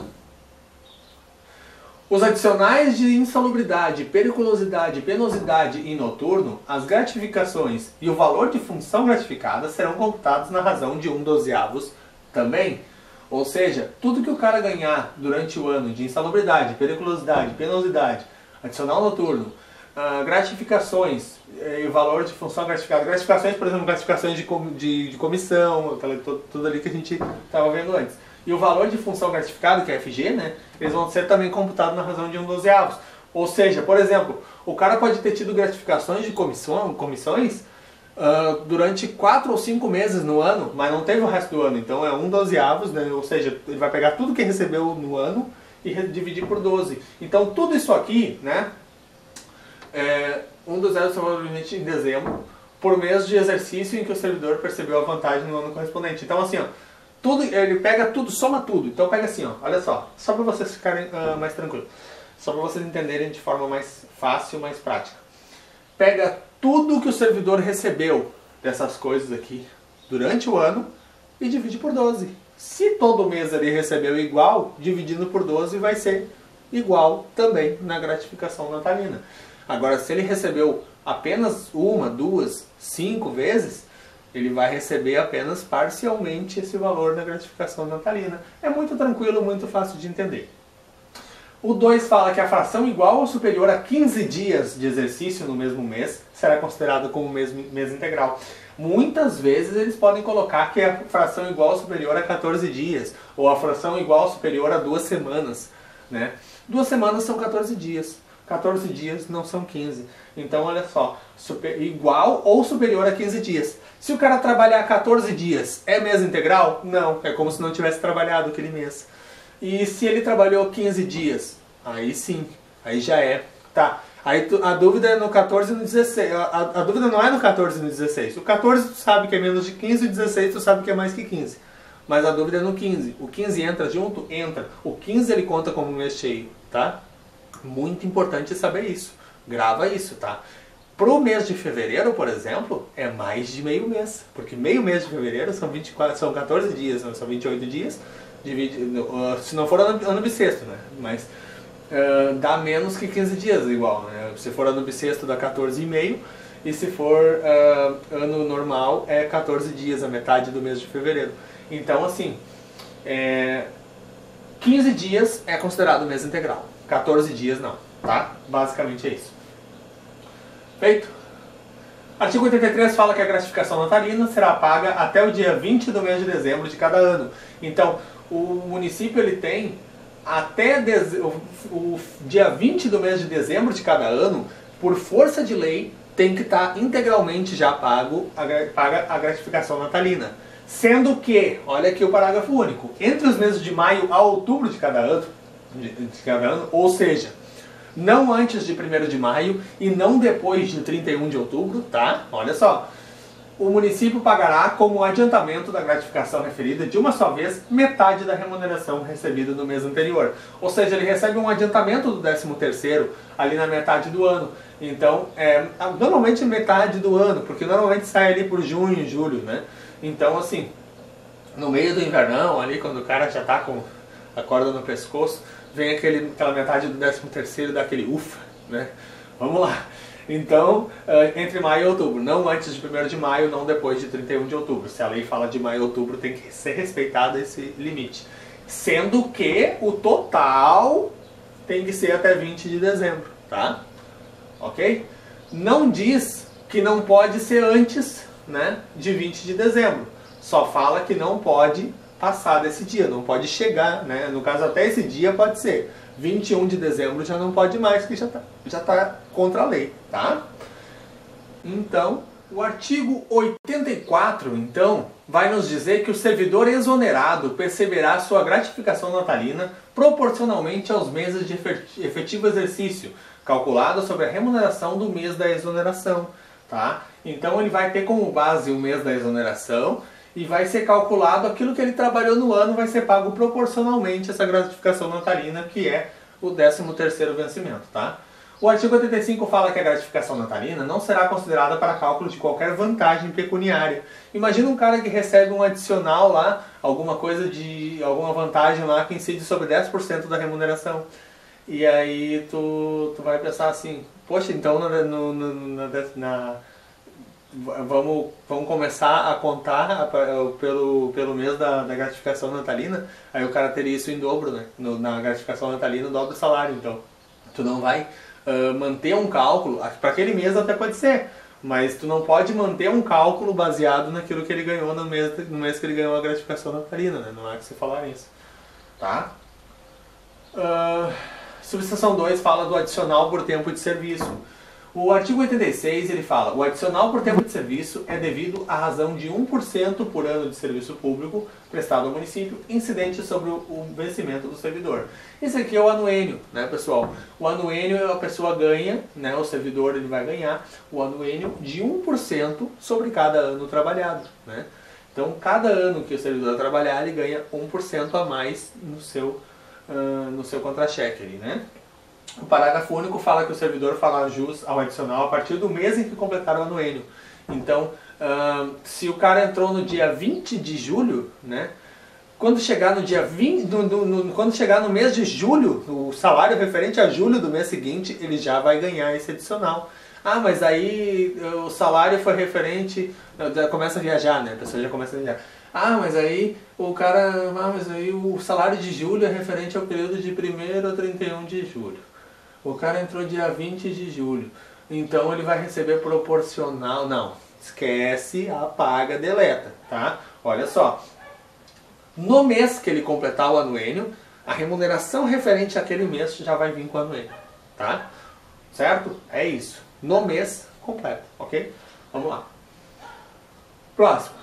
Os adicionais de insalubridade, periculosidade, penosidade e noturno, as gratificações e o valor de função gratificada serão computados na razão de 1/12 também. Ou seja, tudo que o cara ganhar durante o ano de insalubridade, periculosidade, penosidade, adicional noturno, gratificações e valor de função gratificada. Gratificações, por exemplo, gratificações de comissão, tudo ali que a gente estava vendo antes. E o valor de função gratificada, que é FG, né, eles vão ser também computados na razão de 1/12. Ou seja, por exemplo, o cara pode ter tido gratificações de comissões durante 4 ou 5 meses no ano, mas não teve o resto do ano. Então é 1/12, né, ou seja, ele vai pegar tudo que recebeu no ano e dividir por 12. Então tudo isso aqui, né, 1/12 provavelmente em dezembro, por mês de exercício em que o servidor percebeu a vantagem no ano correspondente. Então assim, ó, ele pega tudo, soma tudo. Então pega assim, ó, olha só para vocês ficarem mais tranquilos, só para vocês entenderem de forma mais fácil, mais prática. Pega tudo que o servidor recebeu dessas coisas aqui durante o ano e divide por 12. Se todo mês ele recebeu igual, dividindo por 12 vai ser igual também na gratificação natalina. Agora, se ele recebeu apenas 1, 2, 5 vezes, ele vai receber apenas parcialmente esse valor na gratificação natalina. É muito tranquilo, muito fácil de entender. O 2 fala que a fração igual ou superior a 15 dias de exercício no mesmo mês será considerada como mês integral. Muitas vezes eles podem colocar que a fração igual ou superior a 14 dias, ou a fração igual ou superior a 2 semanas. Né? 2 semanas são 14 dias. 14 dias não são 15. Então, olha só, igual ou superior a 15 dias. Se o cara trabalhar 14 dias, é mês integral? Não, é como se não tivesse trabalhado aquele mês. E se ele trabalhou 15 dias? Aí sim, aí já é. Tá, aí a dúvida é no 14 e no 16. A dúvida não é no 14 e no 16. O 14 tu sabe que é menos de 15 e o 16 tu sabe que é mais que 15. Mas a dúvida é no 15. O 15 entra junto? Entra. O 15 ele conta como mês cheio, tá? Muito importante saber isso. Grava isso, tá? Pro mês de fevereiro, por exemplo, é mais de meio mês. Porque meio mês de fevereiro são 14 dias, não são 28 dias. Se não for ano bissexto, né? Mas dá menos que 15 dias igual, né? Se for ano bissexto dá 14,5. E se for ano normal é 14 dias, a metade do mês de fevereiro. Então assim, 15 dias é considerado mês integral. 14 dias não, tá? Basicamente é isso. Feito? Artigo 83 fala que a gratificação natalina será paga até o dia 20 do mês de dezembro de cada ano. Então, o município ele tem até o dia 20 do mês de dezembro de cada ano, por força de lei, tem que estar integralmente já paga a gratificação natalina. Sendo que, olha aqui o parágrafo único, entre os meses de maio a outubro de cada ano, ou seja, não antes de 1º de maio e não depois de 31 de outubro, tá? Olha só. O município pagará como adiantamento da gratificação referida de uma só vez metade da remuneração recebida no mês anterior. Ou seja, ele recebe um adiantamento do 13º ali na metade do ano. Então, normalmente metade do ano, porque normalmente sai ali por junho e julho, né? Então, assim, no meio do invernão, ali quando o cara já tá com a corda no pescoço, vem aquela metade do 13º, dá aquele ufa, né? Vamos lá. Então, entre maio e outubro, não antes de 1º de maio, não depois de 31 de outubro. Se a lei fala de maio e outubro, tem que ser respeitado esse limite. Sendo que o total tem que ser até 20 de dezembro, tá? Ok? Não diz que não pode ser antes, né, de 20 de dezembro. Só fala que não pode passar desse dia, não pode chegar, né? No caso, até esse dia pode ser. 21 de dezembro já não pode mais, que já tá contra a lei, tá? Então, o artigo 84, então, vai nos dizer que o servidor exonerado perceberá sua gratificação natalina proporcionalmente aos meses de efetivo exercício, calculado sobre a remuneração do mês da exoneração, tá? Então, ele vai ter como base o mês da exoneração e vai ser calculado aquilo que ele trabalhou no ano, vai ser pago proporcionalmente essa gratificação natalina, que é o 13º vencimento, tá? O artigo 85 fala que a gratificação natalina não será considerada para cálculo de qualquer vantagem pecuniária. Imagina um cara que recebe um adicional lá, alguma vantagem lá que incide sobre 10% da remuneração. E aí tu vai pensar assim, poxa, então vamos começar a contar pelo mês da gratificação natalina, aí o cara teria isso em dobro, né? Na gratificação natalina dobra o salário, então tu não vai manter um cálculo, para aquele mês até pode ser, mas tu não pode manter um cálculo baseado naquilo que ele ganhou no mês que ele ganhou a gratificação natalina, né? Não é que se falar isso, tá? Subseção 2 fala do adicional por tempo de serviço. O artigo 86 ele fala: o adicional por tempo de serviço é devido à razão de 1% por ano de serviço público prestado ao município, incidente sobre o vencimento do servidor. Esse aqui é o anuênio, né, pessoal? O anuênio a pessoa ganha, né, o servidor ele vai ganhar o anuênio de 1% sobre cada ano trabalhado, né? Então, cada ano que o servidor trabalhar, ele ganha 1% a mais no seu contra-cheque ali, né? O parágrafo único fala que o servidor fará jus ao adicional a partir do mês em que completar o anuênio. Então, se o cara entrou no dia 20 de julho, né, quando chegar no dia 20, quando chegar no mês de julho, o salário referente a julho do mês seguinte, ele já vai ganhar esse adicional. Ah, mas aí o salário foi referente, começa a viajar, né? A pessoa já começa a viajar. Ah, mas aí o salário de julho é referente ao período de 1º a 31 de julho. O cara entrou dia 20 de julho, então ele vai receber proporcional. Não, esquece, apaga, deleta, tá? Olha só, no mês que ele completar o anuênio, a remuneração referente àquele mês já vai vir com o anuênio, tá? Certo? É isso, no mês completo, ok? Vamos lá. Próximo.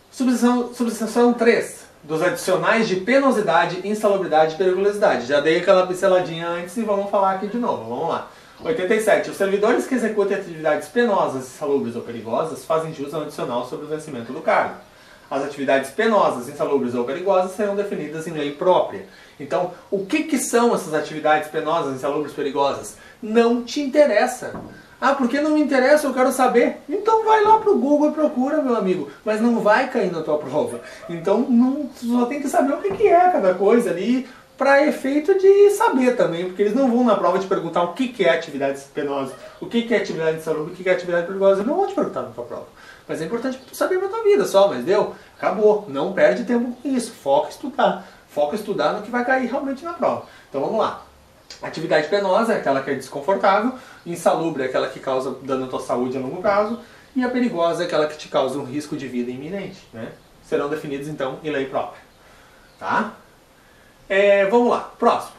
Subseção 3. Dos adicionais de penosidade, insalubridade e periculosidade. Já dei aquela pinceladinha antes e vamos falar aqui de novo. Vamos lá. 87. Os servidores que executem atividades penosas, insalubres ou perigosas fazem jus ao adicional sobre o vencimento do cargo. As atividades penosas, insalubres ou perigosas serão definidas em lei própria. Então, o que são essas atividades penosas, insalubres, perigosas? Não te interessa. Ah, porque não me interessa, eu quero saber. Então vai lá pro Google e procura, meu amigo. Mas não vai cair na tua prova. Então tu só tem que saber o que é cada coisa ali, para efeito de saber também, porque eles não vão na prova te perguntar o que é atividade penosa, o que é atividade insalubre, o que é atividade perigosa. Eles não vão te perguntar na tua prova. Mas é importante tu saber na tua vida só, mas deu? Acabou. Não perde tempo com isso. Foca em estudar. Foca em estudar no que vai cair realmente na prova. Então vamos lá. Atividade penosa é aquela que é desconfortável, insalubre é aquela que causa dano à tua saúde a longo prazo, e a perigosa é aquela que te causa um risco de vida iminente, né? Serão definidos então em lei própria. Tá? Vamos lá, próximo.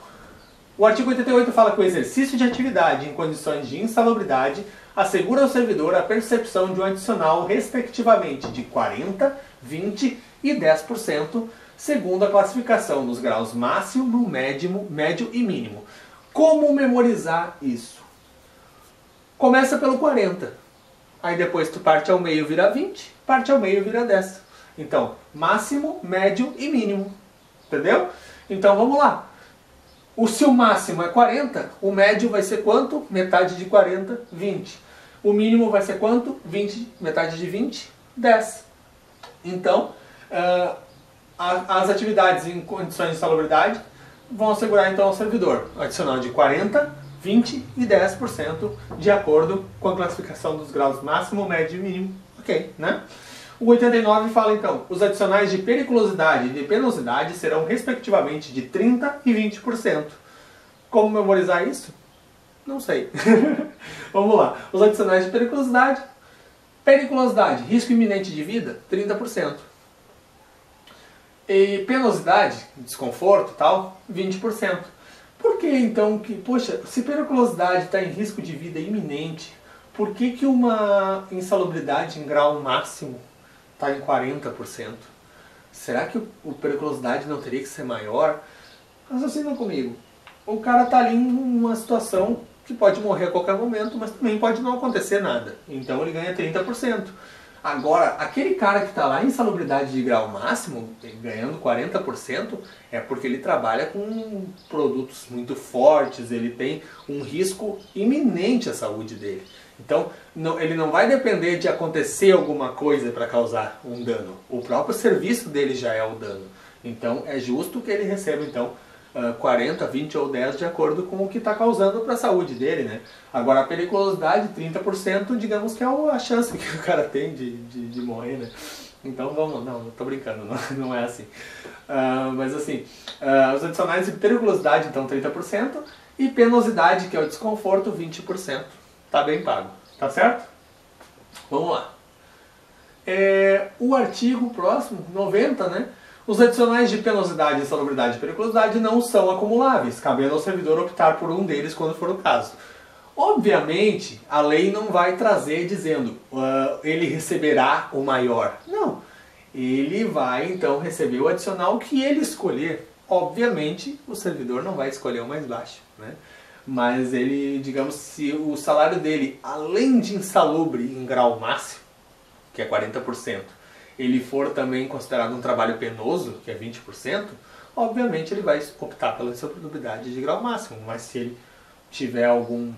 O artigo 88 fala que o exercício de atividade em condições de insalubridade assegura ao servidor a percepção de um adicional respectivamente de 40%, 20% e 10%, segundo a classificação nos graus máximo, médio e mínimo. Como memorizar isso? Começa pelo 40. Aí depois tu parte ao meio vira 20, parte ao meio vira 10. Então, máximo, médio e mínimo. Entendeu? Então vamos lá. Se o máximo é 40, o médio vai ser quanto? Metade de 40, 20. O mínimo vai ser quanto? 20, metade de 20, 10. Então, as atividades em condições de insalubridade vão assegurar então ao servidor adicional de 40, 20 e 10% de acordo com a classificação dos graus máximo, médio e mínimo. Ok, né? O 89 fala então, os adicionais de periculosidade e de penosidade serão respectivamente de 30% e 20%. Como memorizar isso? Não sei. Vamos lá. Os adicionais de periculosidade. Periculosidade, risco iminente de vida, 30%. E penosidade, desconforto e tal, 20%. Por que então que, poxa, se periculosidade está em risco de vida iminente, por que uma insalubridade em grau máximo está em 40%? Será que o periculosidade não teria que ser maior? Raciocina comigo. O cara está ali em uma situação que pode morrer a qualquer momento, mas também pode não acontecer nada. Então ele ganha 30%. Agora, aquele cara que está lá em insalubridade de grau máximo, ganhando 40%, é porque ele trabalha com produtos muito fortes, ele tem um risco iminente à saúde dele. Então, ele não vai depender de acontecer alguma coisa para causar um dano. O próprio serviço dele já é o dano. Então, é justo que ele receba, então, 40, 20 ou 10 de acordo com o que está causando para a saúde dele, né? Agora a periculosidade, 30%, digamos que é a chance que o cara tem de morrer, né? Então vamos, não, tô brincando, não é assim. Mas assim, os adicionais de periculosidade, então 30%, e penosidade, que é o desconforto, 20%. Tá bem pago, tá certo? Vamos lá. O artigo próximo, 90, né? Os adicionais de penosidade, insalubridade e periculosidade não são acumuláveis, cabendo ao servidor optar por um deles quando for o caso. Obviamente, a lei não vai trazer dizendo ele receberá o maior. Não. Ele vai então receber o adicional que ele escolher. Obviamente, o servidor não vai escolher o mais baixo, né? Mas ele, digamos, se o salário dele, além de insalubre em grau máximo, que é 40%, ele for também considerado um trabalho penoso, que é 20%, obviamente ele vai optar pela insalubridade de grau máximo. Mas se ele tiver algum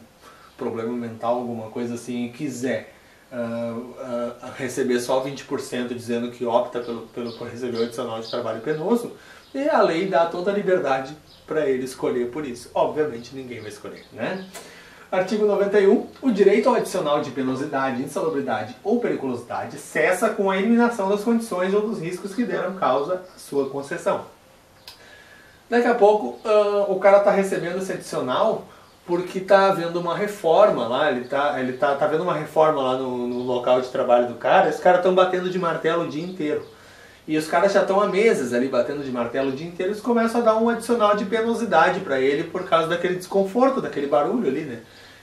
problema mental, alguma coisa assim, e quiser receber só 20%, dizendo que opta por receber o adicional de trabalho penoso, e a lei dá toda a liberdade para ele escolher por isso. Obviamente ninguém vai escolher, né? Artigo 91. O direito ao adicional de penosidade, insalubridade ou periculosidade cessa com a eliminação das condições ou dos riscos que deram causa à sua concessão. Daqui a pouco o cara está recebendo esse adicional porque está havendo uma reforma lá, ele tá havendo uma reforma lá no local de trabalho do cara, e os caras estão batendo de martelo o dia inteiro. E os caras já estão há meses ali batendo de martelo o dia inteiro, eles começam a dar um adicional de penosidade para ele por causa daquele desconforto, daquele barulho ali, né?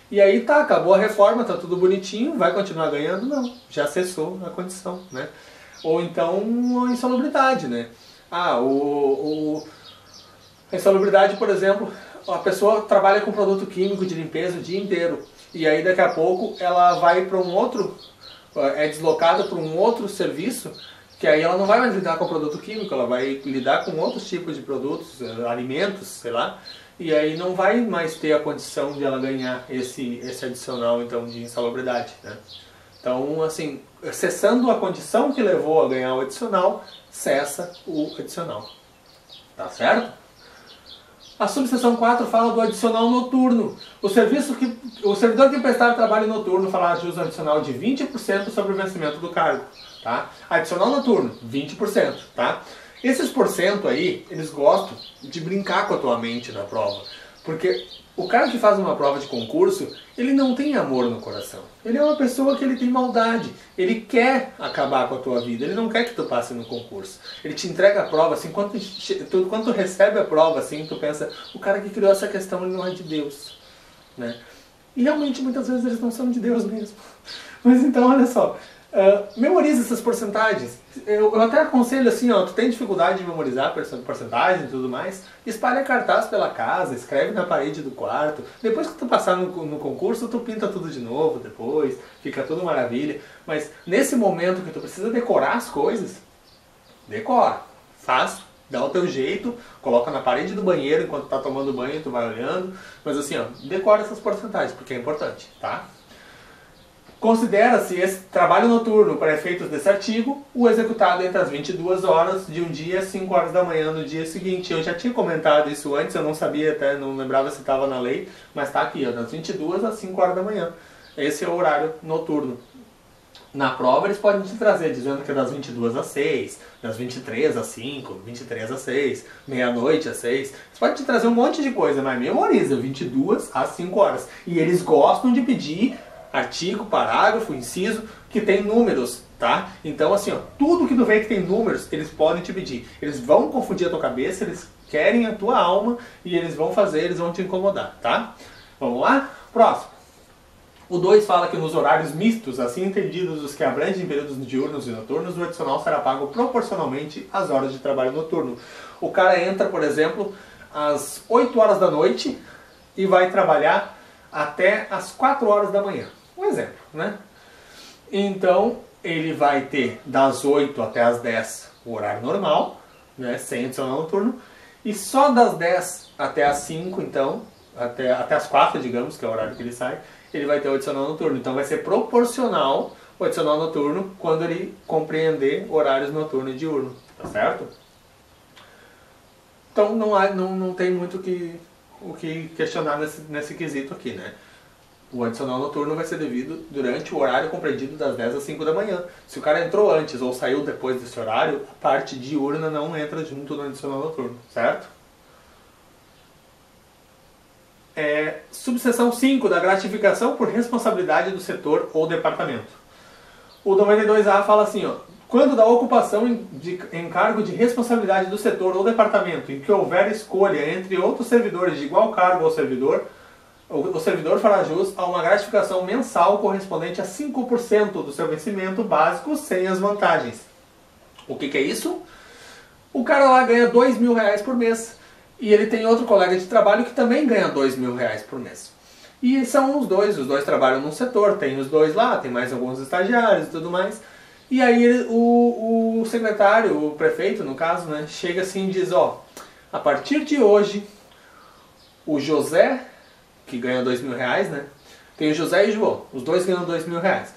E aí tá, acabou a reforma, tá tudo bonitinho, vai continuar ganhando? Não, já cessou a condição, né? Ou então a insalubridade, né? A insalubridade, por exemplo, a pessoa trabalha com produto químico de limpeza o dia inteiro, e aí daqui a pouco ela vai para um outro, é deslocada para um outro serviço que aí ela não vai mais lidar com produto químico, ela vai lidar com outros tipos de produtos, alimentos, sei lá, e aí não vai mais ter a condição de ela ganhar esse adicional então de insalubridade, né? Então, assim, cessando a condição que levou a ganhar o adicional, cessa o adicional. Tá certo? A subseção 4 fala do adicional noturno. O servidor que prestar trabalho noturno fará jus adicional de 20% sobre o vencimento do cargo. Tá? Adicional noturno, 20%. Tá? Esses porcento aí, eles gostam de brincar com a tua mente na prova. Porque o cara que faz uma prova de concurso, ele não tem amor no coração. Ele é uma pessoa que ele tem maldade. Ele quer acabar com a tua vida. Ele não quer que tu passe no concurso. Ele te entrega a prova, assim, quando tu recebe a prova, assim, tu pensa, o cara que criou essa questão, ele não é de Deus. Né? E realmente, muitas vezes, eles não são de Deus mesmo. Mas então, olha só. Memoriza essas porcentagens. Eu até aconselho assim, ó, tu tem dificuldade de memorizar porcentagem e tudo mais, espalha cartaz pela casa, escreve na parede do quarto. Depois que tu passar no concurso, tu pinta tudo de novo depois, fica tudo maravilha. Mas nesse momento que tu precisa decorar as coisas, decora, faz, dá o teu jeito, coloca na parede do banheiro enquanto tá tomando banho, tu vai olhando. Mas assim, ó, decora essas porcentagens, porque é importante, tá? Considera-se esse trabalho noturno para efeitos desse artigo o executado entre as 22 horas de um dia e 5 horas da manhã no dia seguinte. Eu já tinha comentado isso antes, eu não sabia até, não lembrava se estava na lei, mas está aqui, ó, das 22 às 5 horas da manhã. Esse é o horário noturno. Na prova eles podem te trazer dizendo que é das 22 às 6, das 23 às 5, 23 às 6, meia-noite às 6. Eles podem te trazer um monte de coisa, mas memoriza, 22 às 5 horas. E eles gostam de pedir artigo, parágrafo, inciso, que tem números, tá? Então, assim, ó, tudo que tu vê que tem números, eles podem te pedir. Eles vão confundir a tua cabeça, eles querem a tua alma e eles vão fazer, eles vão te incomodar, tá? Vamos lá? Próximo. O 2 fala que nos horários mistos, assim entendidos os que abrangem períodos diurnos e noturnos, o adicional será pago proporcionalmente às horas de trabalho noturno. O cara entra, por exemplo, às 8 horas da noite e vai trabalhar até às 4 horas da manhã. Um exemplo, né? Então, ele vai ter das 8 até as 10 o horário normal, né? Sem adicional noturno. E só das 10 até as 5, então, até as 4, digamos, que é o horário que ele sai, ele vai ter o adicional noturno. Então vai ser proporcional o adicional noturno quando ele compreender horários noturno e diurno, tá certo? Então não tem muito o que questionar nesse quesito aqui, né? O adicional noturno vai ser devido durante o horário compreendido das 10 às 5 da manhã. Se o cara entrou antes ou saiu depois desse horário, a parte diurna não entra junto no adicional noturno, certo? Subseção 5 da gratificação por responsabilidade do setor ou departamento. O 92A fala assim, ó, quando da ocupação de encargo de responsabilidade do setor ou departamento em que houver escolha entre outros servidores de igual cargo ao servidor, o servidor fará jus a uma gratificação mensal correspondente a 5% do seu vencimento básico sem as vantagens. O que é isso? O cara lá ganha R$2.000 por mês e ele tem outro colega de trabalho que também ganha R$2.000 por mês. E são os dois trabalham num setor, tem os dois lá, tem mais alguns estagiários e tudo mais. E aí o secretário, o prefeito no caso, né, chega assim e diz, ó, a partir de hoje, o José, que ganha R$2.000, né? Tem o José e o João, os dois ganham R$2.000.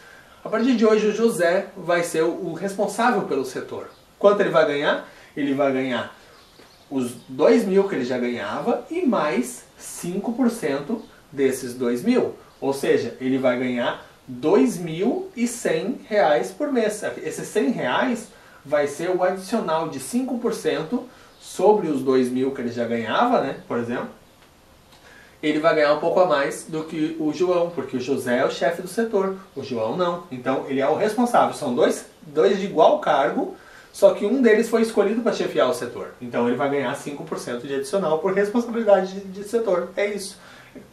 A partir de hoje o José vai ser o responsável pelo setor. Quanto ele vai ganhar? Ele vai ganhar os R$2.000 que ele já ganhava e mais 5% desses R$2.000. Ou seja, ele vai ganhar R$2.100 por mês. Esses R$100 vai ser o adicional de 5% sobre os R$2.000 que ele já ganhava, né? Por exemplo. Ele vai ganhar um pouco a mais do que o João, porque o José é o chefe do setor, o João não. Então ele é o responsável. São dois de igual cargo, só que um deles foi escolhido para chefiar o setor. Então ele vai ganhar 5% de adicional por responsabilidade de setor. É isso.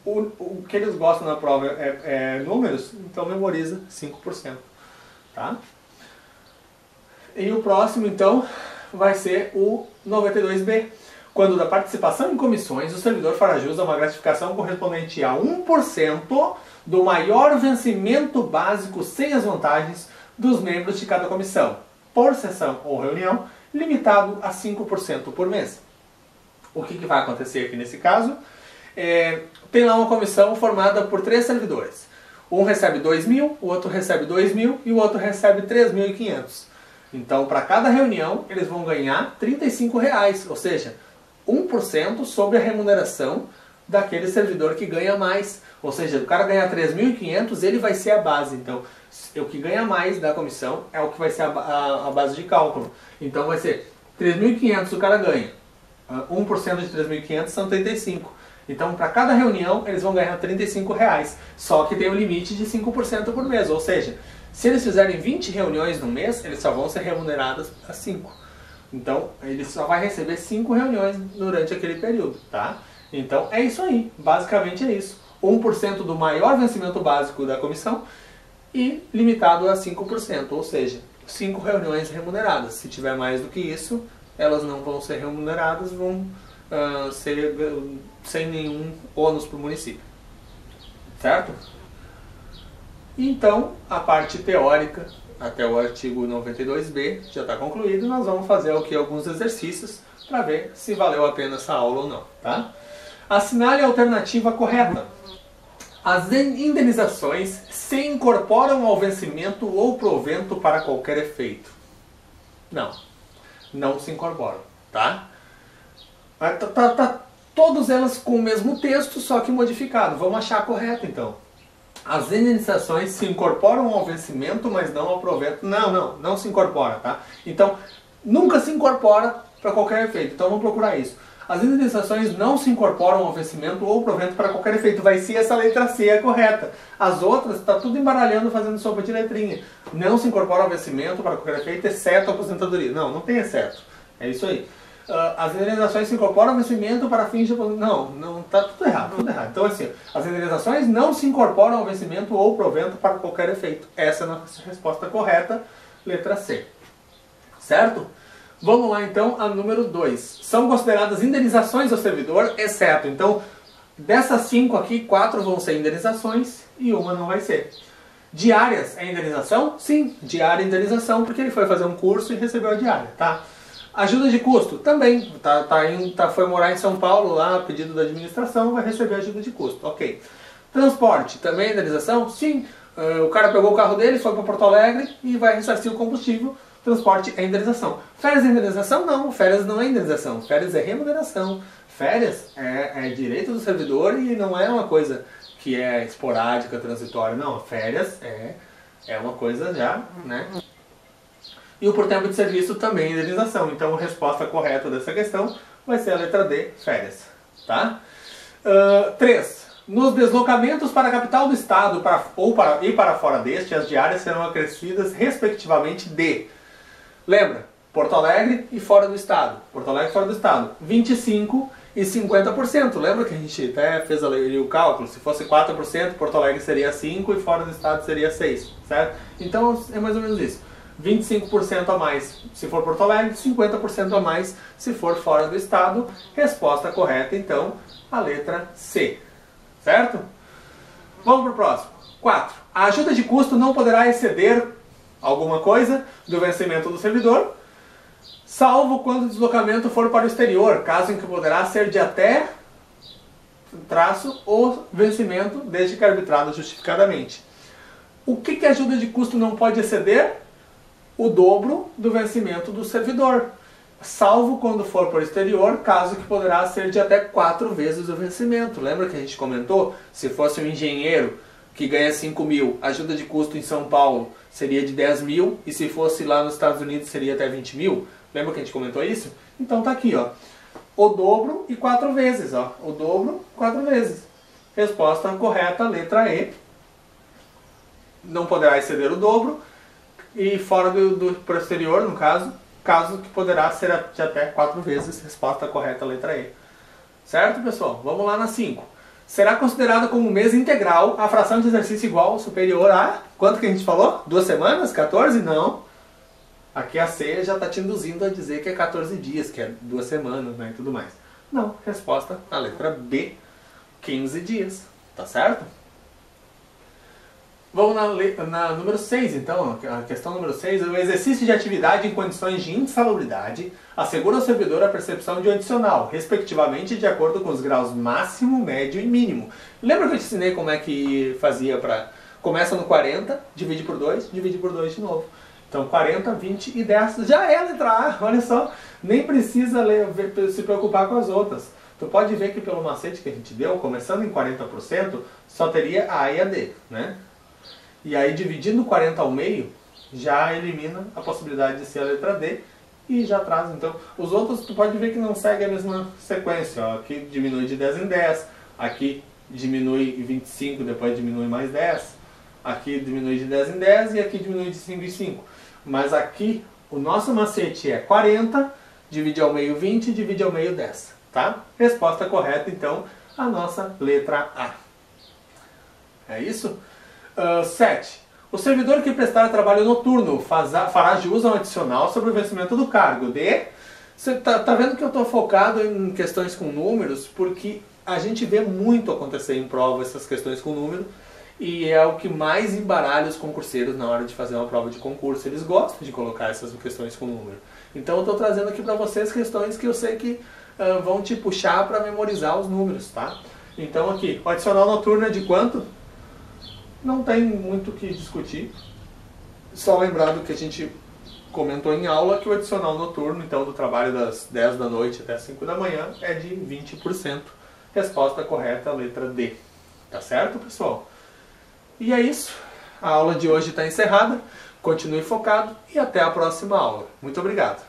O que eles gostam na prova é números, então memoriza 5%. Tá? E o próximo, então, vai ser o 92B. Quando da participação em comissões, o servidor fará jus a uma gratificação correspondente a 1% do maior vencimento básico sem as vantagens dos membros de cada comissão. por sessão ou reunião, limitado a 5% por mês. O que vai acontecer aqui nesse caso? Tem lá uma comissão formada por 3 servidores. Um recebe 2.000, o outro recebe 2.000 e o outro recebe 3.500. Então, para cada reunião, eles vão ganhar R$ 35,00, ou seja, 1% sobre a remuneração daquele servidor que ganha mais. Ou seja, o cara ganhar 3.500, ele vai ser a base. Então, o que ganha mais da comissão é o que vai ser a base de cálculo. Então, vai ser 3.500 o cara ganha. 1% de 3.500 são 35. Então, para cada reunião, eles vão ganhar R$ 35,00. Só que tem um limite de 5% por mês. Ou seja, se eles fizerem 20 reuniões no mês, eles só vão ser remunerados a 5. Então, ele só vai receber 5 reuniões durante aquele período, tá? Então, é isso aí. Basicamente é isso. 1% do maior vencimento básico da comissão e limitado a 5%. Ou seja, 5 reuniões remuneradas. Se tiver mais do que isso, elas não vão ser remuneradas, vão ser sem nenhum ônus para o município. Certo? Então, a parte teórica, até o artigo 92b, já está concluído. Nós vamos fazer aqui alguns exercícios para ver se valeu a pena essa aula ou não. Tá? Assinale a alternativa correta. As indenizações se incorporam ao vencimento ou provento para qualquer efeito. Não, não se incorporam. Tá? Todas elas com o mesmo texto, só que modificado. Vamos achar a correta então. As indenizações se incorporam ao vencimento, mas não ao provento. Não se incorpora, tá? Então, nunca se incorpora para qualquer efeito. Então, vamos procurar isso. As indenizações não se incorporam ao vencimento ou provento para qualquer efeito. Vai ser essa letra C a correta. As outras, está tudo embaralhando, fazendo sopa de letrinha. Não se incorpora ao vencimento para qualquer efeito, exceto a aposentadoria. Não tem exceto. É isso aí. As indenizações se incorporam ao vencimento para fins de... Não, tá tudo errado, Então, assim, as indenizações não se incorporam ao vencimento ou provento para qualquer efeito. Essa é a nossa resposta correta, letra C. Certo? Vamos lá, então, a número 2. São consideradas indenizações ao servidor, exceto. Então, dessas 5 aqui, 4 vão ser indenizações e uma não vai ser. Diárias é indenização? Sim, diária é indenização, porque ele foi fazer um curso e recebeu a diária, tá? Ajuda de custo? Também. Foi morar em São Paulo, lá, a pedido da administração, vai receber ajuda de custo. Ok. Transporte? Também é indenização? Sim. O cara pegou o carro dele, foi para Porto Alegre e vai ressarcir o combustível. Transporte é indenização. Férias é indenização? Não. Férias não é indenização. Férias é remuneração. Férias é direito do servidor e não é uma coisa que é esporádica, transitória. Não. Férias é uma coisa já, né? E o por tempo de serviço também é indenização. Então a resposta correta dessa questão vai ser a letra D, férias. Tá? 3. Nos deslocamentos para a capital do estado e para fora deste, as diárias serão acrescidas respectivamente de... Lembra? Porto Alegre e fora do estado. Porto Alegre e fora do estado. 25% e 50%. Lembra que a gente até fez ali o cálculo? Se fosse 4%, Porto Alegre seria 5% e fora do estado seria 6%. Certo? Então é mais ou menos isso. 25% a mais se for Porto Alegre, 50% a mais se for fora do estado. Resposta correta, então, a letra C. Certo? Vamos para o próximo. 4. A ajuda de custo não poderá exceder alguma coisa do vencimento do servidor, salvo quando o deslocamento for para o exterior, caso em que poderá ser de até o vencimento, desde que arbitrado justificadamente. O que a ajuda de custo não pode exceder? O dobro do vencimento do servidor, salvo quando for para o exterior, caso que poderá ser de até 4 vezes o vencimento. Lembra que a gente comentou? Se fosse um engenheiro que ganha 5.000, a ajuda de custo em São Paulo seria de 10.000, e se fosse lá nos Estados Unidos seria até 20.000. Lembra que a gente comentou isso? Então tá aqui, ó. O dobro e 4 vezes, ó. O dobro, 4 vezes. Resposta correta, letra E. Não poderá exceder o dobro. E fora do exterior, no caso que poderá ser de até 4 vezes. Resposta correta, letra E. Certo, pessoal? Vamos lá na 5. Será considerada como mês integral a fração de exercício igual ou superior a... Quanto que a gente falou? 2 semanas? 14? Não. Aqui a C já está te induzindo a dizer que é 14 dias, que é 2 semanas, né, e tudo mais. Não. Resposta, a letra B, 15 dias. Tá certo? Vamos na número 6, então, a questão número 6. O exercício de atividade em condições de insalubridade assegura ao servidor a percepção de um adicional, respectivamente de acordo com os graus máximo, médio e mínimo. Lembra que eu te ensinei como é que fazia para... Começa no 40, divide por 2 de novo. Então 40, 20 e 10 já é a letra A, olha só. Nem precisa se preocupar com as outras. Tu pode ver que pelo macete que a gente deu, começando em 40%, só teria a A e a D, né? E aí dividindo 40 ao meio, já elimina a possibilidade de ser a letra D e já traz, então, os outros tu pode ver que não segue a mesma sequência, ó. Aqui diminui de 10 em 10, aqui diminui 25, depois diminui mais 10, aqui diminui de 10 em 10 e aqui diminui de 5 em 5. Mas aqui o nosso macete é 40, divide ao meio 20, divide ao meio 10, tá? Resposta correta, então, a nossa letra A. É isso? 7. O servidor que prestar trabalho noturno fará jus a um adicional sobre o vencimento do cargo de... Você tá vendo que eu estou focado em questões com números, porque a gente vê muito acontecer em prova essas questões com número, e é o que mais embaralha os concurseiros na hora de fazer uma prova de concurso. Eles gostam de colocar essas questões com número. Então eu estou trazendo aqui para vocês questões que eu sei que vão te puxar para memorizar os números, tá? Então aqui, o adicional noturno é de quanto? Não tem muito o que discutir. Só lembrar do que a gente comentou em aula, que o adicional noturno, então, do trabalho das 10 da noite até 5 da manhã, é de 20%. Resposta correta, letra D. Tá certo, pessoal? E é isso. A aula de hoje está encerrada. Continue focado e até a próxima aula. Muito obrigado.